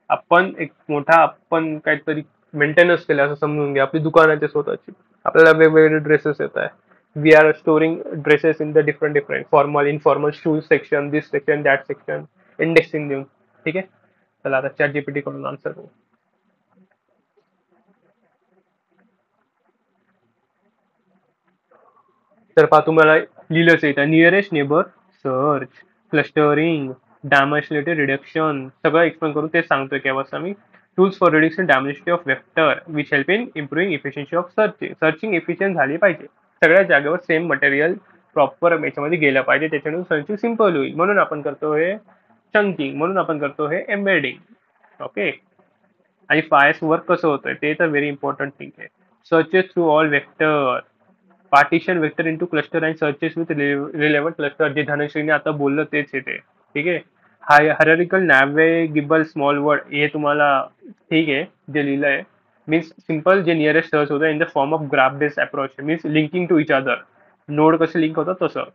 आपण एक मोठा आपण काहीतरी मेंटेनन्स केलं असं समजून घ्या, आपली दुकान आहे ते स्वतःची, आपल्याला वेगवेगळे ड्रेसेस येत आहे, we are storing dresses in the different different formal informal shoes section, this section that section, indexing देऊन, ठीक आहे। चला आता चॅट जीपीटी कडून आन्सर करू। तर पहा तुम्हाला लिहिलंच आहे, nearest neighbour search, clustering, damage related reduction, सगळं एक्सप्लेन करून तेच सांगतोय केव्हा मी, tools for reducing dimensionality of vector which help in improving efficiency of searching, searching efficient झाली पाहिजे, सगळ्या जागेवर सेम मटेरियल प्रॉपर याच्यामध्ये गेलं पाहिजे, त्याच्याने सर्चिंग सिम्पल होईल, म्हणून आपण करतो हे चंकिंग, म्हणून आपण करतो हे एम्बेडिंग, ओके। आणि फायस वर्क कसं होतंय ते तर व्हेरी इम्पॉर्टंट थिंग आहे, searches through all vector, partition vector into cluster and searches with relevant cluster, जे धनश्रीने आता बोललं तेच येते, ठीक आहे। हायरार्किकल नॅव्हिगेबल स्मॉल वर्ड, हे तुम्हाला ठीक आहे जे लिहिलंय, मीन्स सिंपल जे नियरेस्ट सर्च होतं in the form of graph based approach, means linking to each other, node कसे लिंक होतं तसं।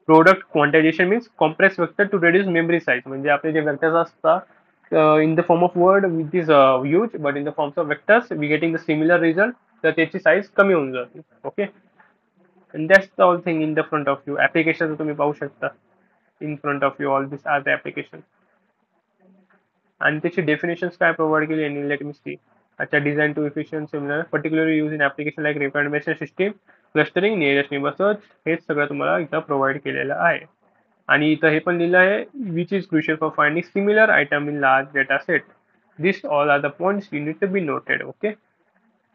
Product quantization means compress vector to reduce memory size, म्हणजे आपले जे वेक्टर्स असतात in the form of word which is huge, but in the forms of vectors we getting the similar result, तर त्याची size कमी होऊन जाते, okay. And that's the all thing in the front of you, application तुम्ही पाहू शकता in front of you, all this are the application, आणि त्याची डेफिनेशन्स काय प्रोव्हाइड केली यांनी, लेट मी सी। अच्छा, design to efficient similar particularly use in application like recommendation system, clustering, nearest neighbour search, हेच सगळं तुम्हाला इथं प्रोव्हाइड केलेलं आहे। आणि इथं हे पण लिहिलं आहे, which is crucial for finding similar item in large data set, this all are the points you need to be noted, okay.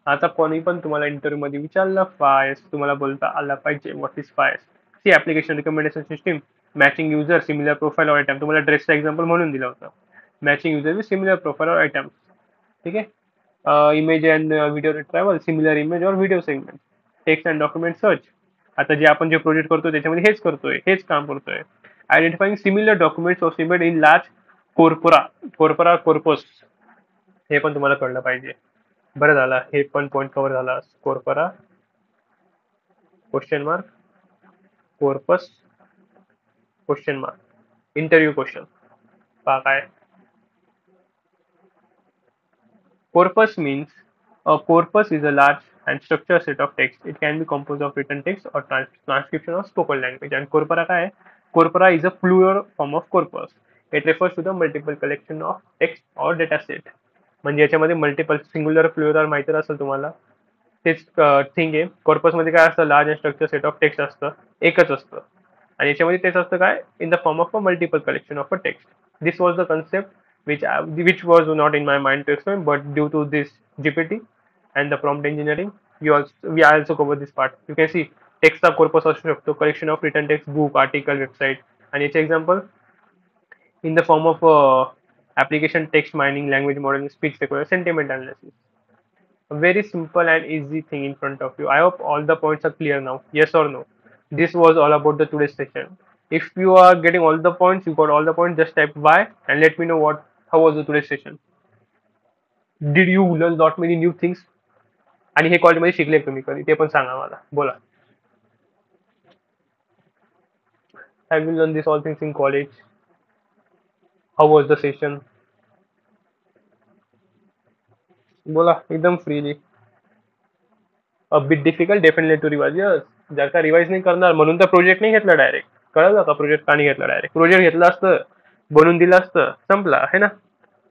आता कोणी पण तुम्हाला इंटरव्ह्यू मध्ये विचारलं फायस, तुम्हाला बोलता आला पाहिजे what is FAISS, see application recommendation system, matching user similar profile or item, तुम्हाला ड्रेसचं एक्झाम्पल म्हणून दिलं होतं, matching user with similar profile or item, ठीक आहे। Image and video retrieval, similar image और video segment, text and document search, आता जे आपण जे प्रोजेक्ट करतोय त्याच्यामध्ये हेच करतोय, हेच काम करतोय। Identifying similar documents of semantic in large corpora, corpus, हे पण तुम्हाला कळलं पाहिजे। बरं झालं हे पण पॉईंट कव्हर झाला, corpora question mark, corpus question mark, interview question पहा काय। Corpus means a corpus is a large and structured set of text. It can be composed of written text or transcription of spoken language. And corpora काय आहे? Corpora is a plural form of corpus. It refers to the multiple collection of text or data set. म्हणजे याच्यामध्ये multiple singular plural माहिती असेल तुम्हाला, तेच thing आहे। Corpus मध्ये काय असतं, large and structure set of text असतं, एकच असतं, आणि याच्यामध्ये तेच असतं काय, इन the form of a multiple collection of a text. This was the concept which was not in my mind to explain, but due to this GPT and the prompt engineering, we also cover this part. You can see टेक्स्टचा corpus असू शकतो, collection of written text, book, article, website, आणि याचे example in the form of application text mining, language modeling, speech recognition, sentiment analysis. A very simple and easy thing in front of you. I hope all the points are clear now. Yes or no? This was all about the today's session. If you are getting all the points, you got all the points, just type Y and let me know how was the today's session. Did you learn lot many new things? आणि हे कॉलेजमध्ये शिकले तुम्ही कधी ते पण सांगा मला बोला. Have you learned these all things in college? How was the session? बोला एकदम freely. A bit difficult definitely to revise. Yes, जर का रिवाइज नाही करणार म्हणून तर प्रोजेक्ट नाही घेतला डायरेक्ट. कळलं का प्रोजेक्ट का नाही घेतला डायरेक्ट? प्रोजेक्ट घेतला असतं, बनवून दिलं असतं, संपला आहे ना.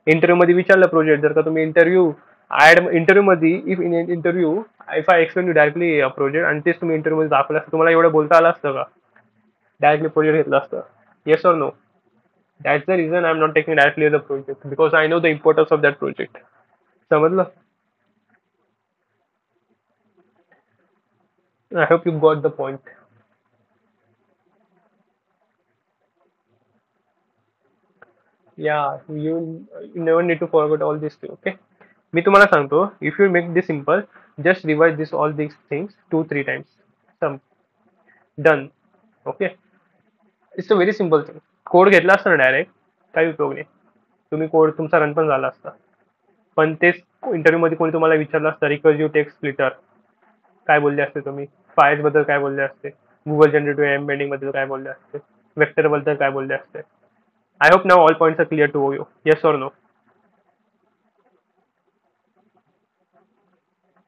इंटरव्ह्यू मध्ये विचारलं प्रोजेक्ट, जर का तुम्ही इंटरव्ह्यू मध्ये if I explain you directly project आणि तेच तुम्ही इंटरव्ह्यू मध्ये दाखवलं असतं, तुम्हाला एवढं बोलता आलं असतं का? डायरेक्टली प्रोजेक्ट घेतला असतं. Yes or no? That's the reason I am not taking directly the project, because I know the importance of that project. समजलं? I hope you got the point. Yeah, you never need to forget all these things. Okay. मी तुम्हाला सांगतो, if you make this simple, just revise all these things 2-3 times. Some done. Okay. It's a very simple thing. Code घेतला असता ना direct, काही उपयोग नाही. तुम्ही code तुमचा रन पण झाला असता. पण तेच इंटरव्ह्यू मध्ये कोणी तुम्हाला विचारलं असतं रिकर्सिव्ह टेक्स्ट स्प्लिटर काय बोलले असते तुम्ही, फायर्स बद्दल काय बोलले असते, गुगल जनरेटिव्ह एम्बेडिंग बद्दल काय बोलले असते, वेक्टर बद्दल काय बोलले असते. I hope now all points are clear to you. Yes or no?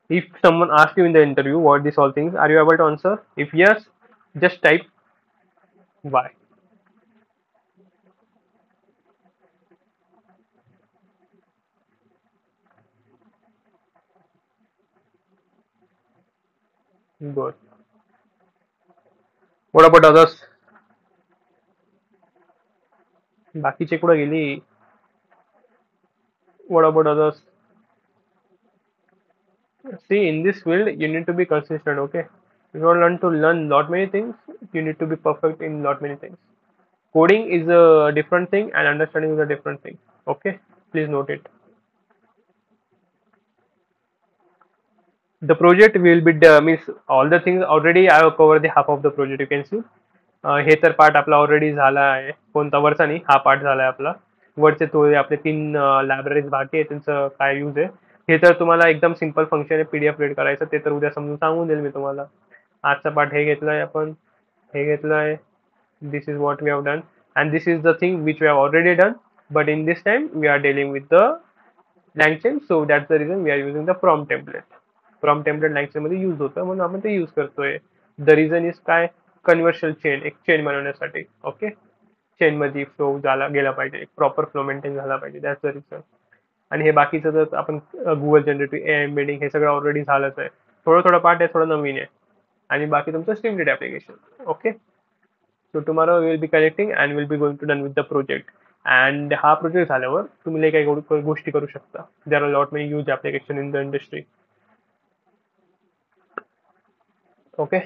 If someone asks you in the interview what these all things, are you able to answer? If yes, just type Y. Good. What about others? बाकीचे कुठे गेली? What about others? See, in this field, you need to be consistent. Okay, if you want to learn lot many things, you need to be perfect in lot many things. Coding is a different thing, and understanding is a different thing. Okay, please note it. The project will be means all the things already I have covered the half of the project. You can see. हे तर part आपला already झाला आहे. कोणता वरचा नाही, हा part झाला आहे आपला. वरचे थोडे आपले 3 लायब्ररीज बाकी आहे, त्यांचं काय यूज आहे हे तर तुम्हाला एकदम सिंपल फंक्शन आहे पीडीएफ रीड करायचं, ते तर उद्या समजून सांगून देईल मी तुम्हाला. आजचा पार्ट हे घेतलाय आपण, हे घेतलाय. This is what we have done and this is the thing which we have already done, but in this time we are dealing with the language, so that's the reason we are using the from template. From template language मध्ये use होतं म्हणून आपण ते use करतोय. The reason is काय? Conversion chain, एक chain बनवण्यासाठी. Okay, chain मध्ये फ्लो झाला गेला पाहिजे, एक प्रॉपर फ्लो मेंटेन झाला पाहिजे, दॅट्स द रिझन. आणि हे बाकीचं तर आपण गुगल जनरेटिव्ह एम्बेडिंग हे सगळं ऑलरेडी झालंच आहे. थोडं थोडं पार्ट आहे, थोडं नवीन आहे. आणि बाकी तुमचं Streamlit application. Okay, so tomorrow will be connecting and will be going to done with the project. And हा प्रोजेक्ट झाल्यावर तुम्ही लई काही गोष्टी करू शकता. There are lot many use application in the industry. Okay,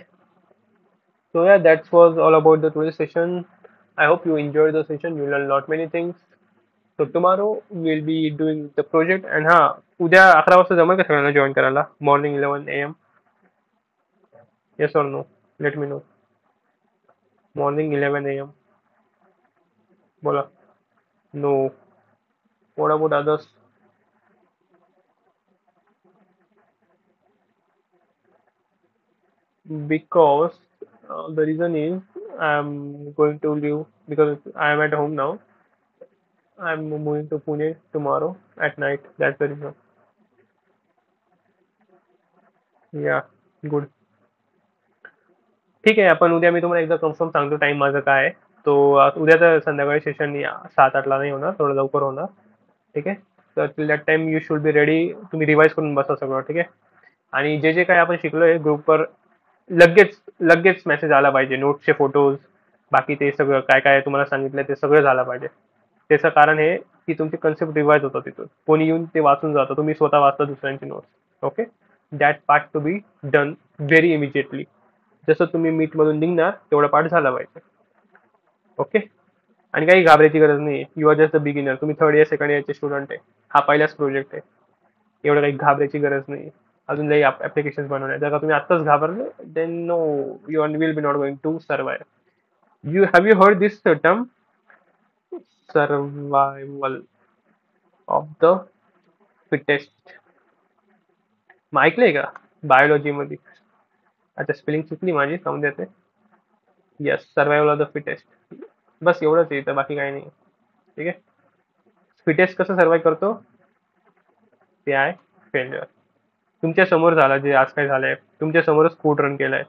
so yeah, that was all about the today's session. I hope you enjoyed the session. You learned lot many things. So tomorrow we'll be doing the project. And हा, उद्या 11 वाजता जमेल का सगळ्यांना join करायला? Morning 11 AM. Yes or no? Let me know. Morning 11 AM. बोला. No. What about others? Because the reason is I'm going to leave because I am at home now. I'm moving to Pune tomorrow at night. That's the reason. Yeah, good. ठीक आहे, आपण उद्या मी तुम्हाला एकदा confirm सांगतो time माझा काय आहे. तो उद्या तर संध्याकाळी सेशन 7-8ला नाही होणार, थोडं लवकर होणार. ठीक आहे, तर till that time you should be ready. तुम्ही रिवाइज करून बसा सगळं. ठीक आहे, आणि जे जे काही आपण शिकलोय ग्रुपवर लगेच लगेच मेसेज आला पाहिजे. नोट्सचे फोटोज, बाकी ते सगळं काय काय तुम्हाला सांगितलं ते सगळं झालं पाहिजे. त्याचं कारण हे की तुमचे कन्सेप्ट रिवाइज होतं तिथून, कोणी येऊन ते वाचून जातं, तुम्ही स्वतः वाचता दुसऱ्यांची notes. Okay, that part to be done very immediately. जसं तुम्ही मीट मधून निघणार तेवढा पार्ट झाला पाहिजे. ओके, आणि काही घाबरायची गरज नाही. You are just the beginner. तुम्ही थर्ड इयर सेकंड इयरचे स्टुडंट आहे. हा पहिलाच प्रोजेक्ट आहे. एवढं काही घाबरायची गरज नाही. अजून लई ऍप्लिकेशन बनवणे. जर का तुम्ही आत्ताच घाबरले then no, you will be not going to survive. You have you heard this term survival of the fittest? मग ऐकलंय का बायोलॉजी मध्ये? अच्छा, स्पेलिंग चुकली माझी, समज येते. Yes, survival of the fittest. बस एवढंच आहे, तर बाकी काही नाही. ठीक आहे. फिटेस्ट कसं सर्वाइव्ह करतो ते आहे फेल्युअर. तुमच्या समोर झालं जे आज काय झालंय, तुमच्या समोरच कोड रन केलाय,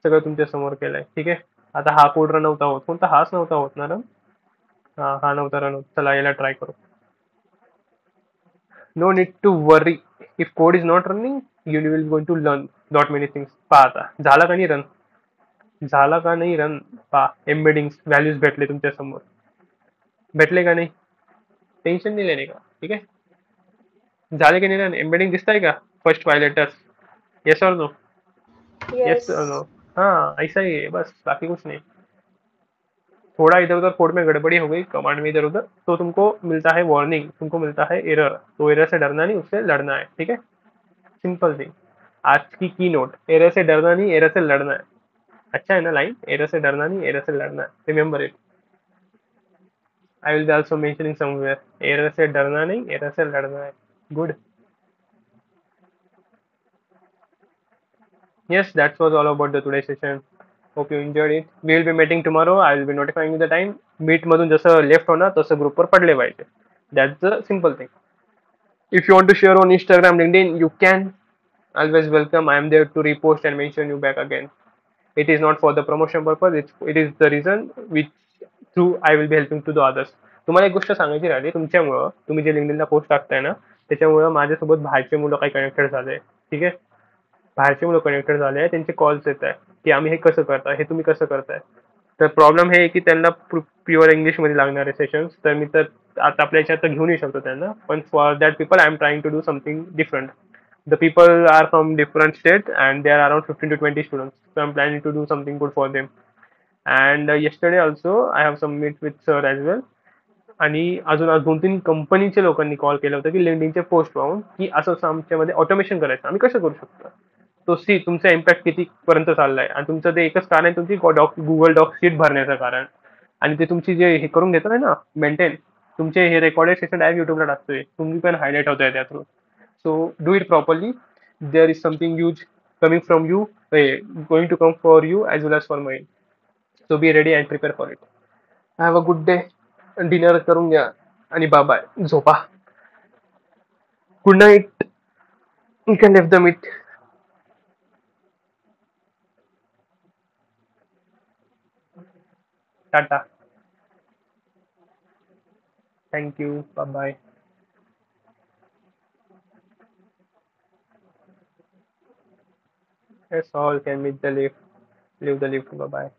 सगळं तुमच्या समोर केलंय. ठीक आहे. आता हा कोड रन नव्हता होत, कोणता हाच नव्हता होत ना रन. हा नव्हता रन होत. चला याला ट्राय करू. No need to worry, if code is not running you will going to learn not many things. पहा आता झाला का नाही रन, झाला का नाही रन. पहा एम्बेडिंग व्हॅल्यूज भेटले तुमच्या समोर, भेटले का नाही. टेन्शन नाही लेणे का. ठीक आहे. झाले की नाही रन, एम्बेडिंग दिसताय का फर्स्ट फाइव लेटर्स. यस और नो. यस और नो. Yes. हाँ ऐसा ही है बस, बाकी कुछ नहीं. थोड़ा इधर उधर कोड में गड़बड़ी हो गई, कमांड में इधर उधर, तो तुमको मिलता है वार्निंग, तुमको मिलता है एरर. तो एरर से डरना नहीं, उससे लड़ना है. ठीक है. Simple thing. आज की नोट, एरर से डरना नहीं, एरर से लड़ना है. अच्छा है ना लाइन, एरर से डरना नहीं, एरर से लड़ना है. Remember it. I will be also mentioning somewhere. Error से डरना नहीं, एरर से लड़ना है. Good. Yes, that was all about the today's session. Hope you enjoyed it. We will be meeting tomorrow. I will be notifying you the time. Meet मधून जसं left होणार तसं ग्रुपवर पडले पाहिजे. That's the simple thing. If you want to share on Instagram, LinkedIn, you can. Always welcome. I am there to repost and mention you back again. It is not for the promotion purpose. It is the reason which through I will be helping to the others. तुम्हाला एक गोष्ट सांगायची राहिली. तुमच्यामुळं तुम्ही जे लिंक्डइनला post टाकताय ना, त्याच्यामुळं माझ्यासोबत बाहेरचे मुलं काही कनेक्टेड झाले. ठीक आहे. बाहेरचे मुलं कनेक्टेड झाले आहे, त्यांचे कॉल्स येत आहे की आम्ही हे कसं करताय, हे तुम्ही कसं करताय. तर प्रॉब्लेम हे आहे की त्यांना प्युअर इंग्लिशमध्ये लागणारे सेशन्स, तर मी तर आता आपल्या याच्यात घेऊन येऊ शकतो त्यांना, पण for that people I am trying to do something different. The people are from different state and they are around 15 to 20 students, so I am planning to do something good for them. And yesterday also I have submit with sir as well. आणि अजून आज 2-3 कंपनीच्या लोकांनी call केलं होतं की लिंक्डइनचे post पाहून की असं असं आमच्यामध्ये ऑटोमेशन करायचं, आम्ही कसं करू शकतो. तो सी तुमचा इम्पॅक्ट कितीपर्यंत चाललाय, आणि तुमचं ते एकच कारण आहे, तुमची गुगल डॉक शीट भरण्याचं कारण. आणि ते तुमची जे हे करून घेतो ना मेंटेन, तुमचे हे रेकॉर्डेड सेशन डायरेक्ट युट्यूबला टाकतोय, तुम्ही पण हायलाइट होत आहे त्या through. So do it properly. There is something huge coming from you, going to come for you as well age for mind. So be ready and prepare for it. Have a good day. Dinner करून घ्या आणि bye, झोपा. Good night. You can left the meet. Tata. Thank you. Bye. Yes, all can meet the lift. Leave the lift. Bye bye.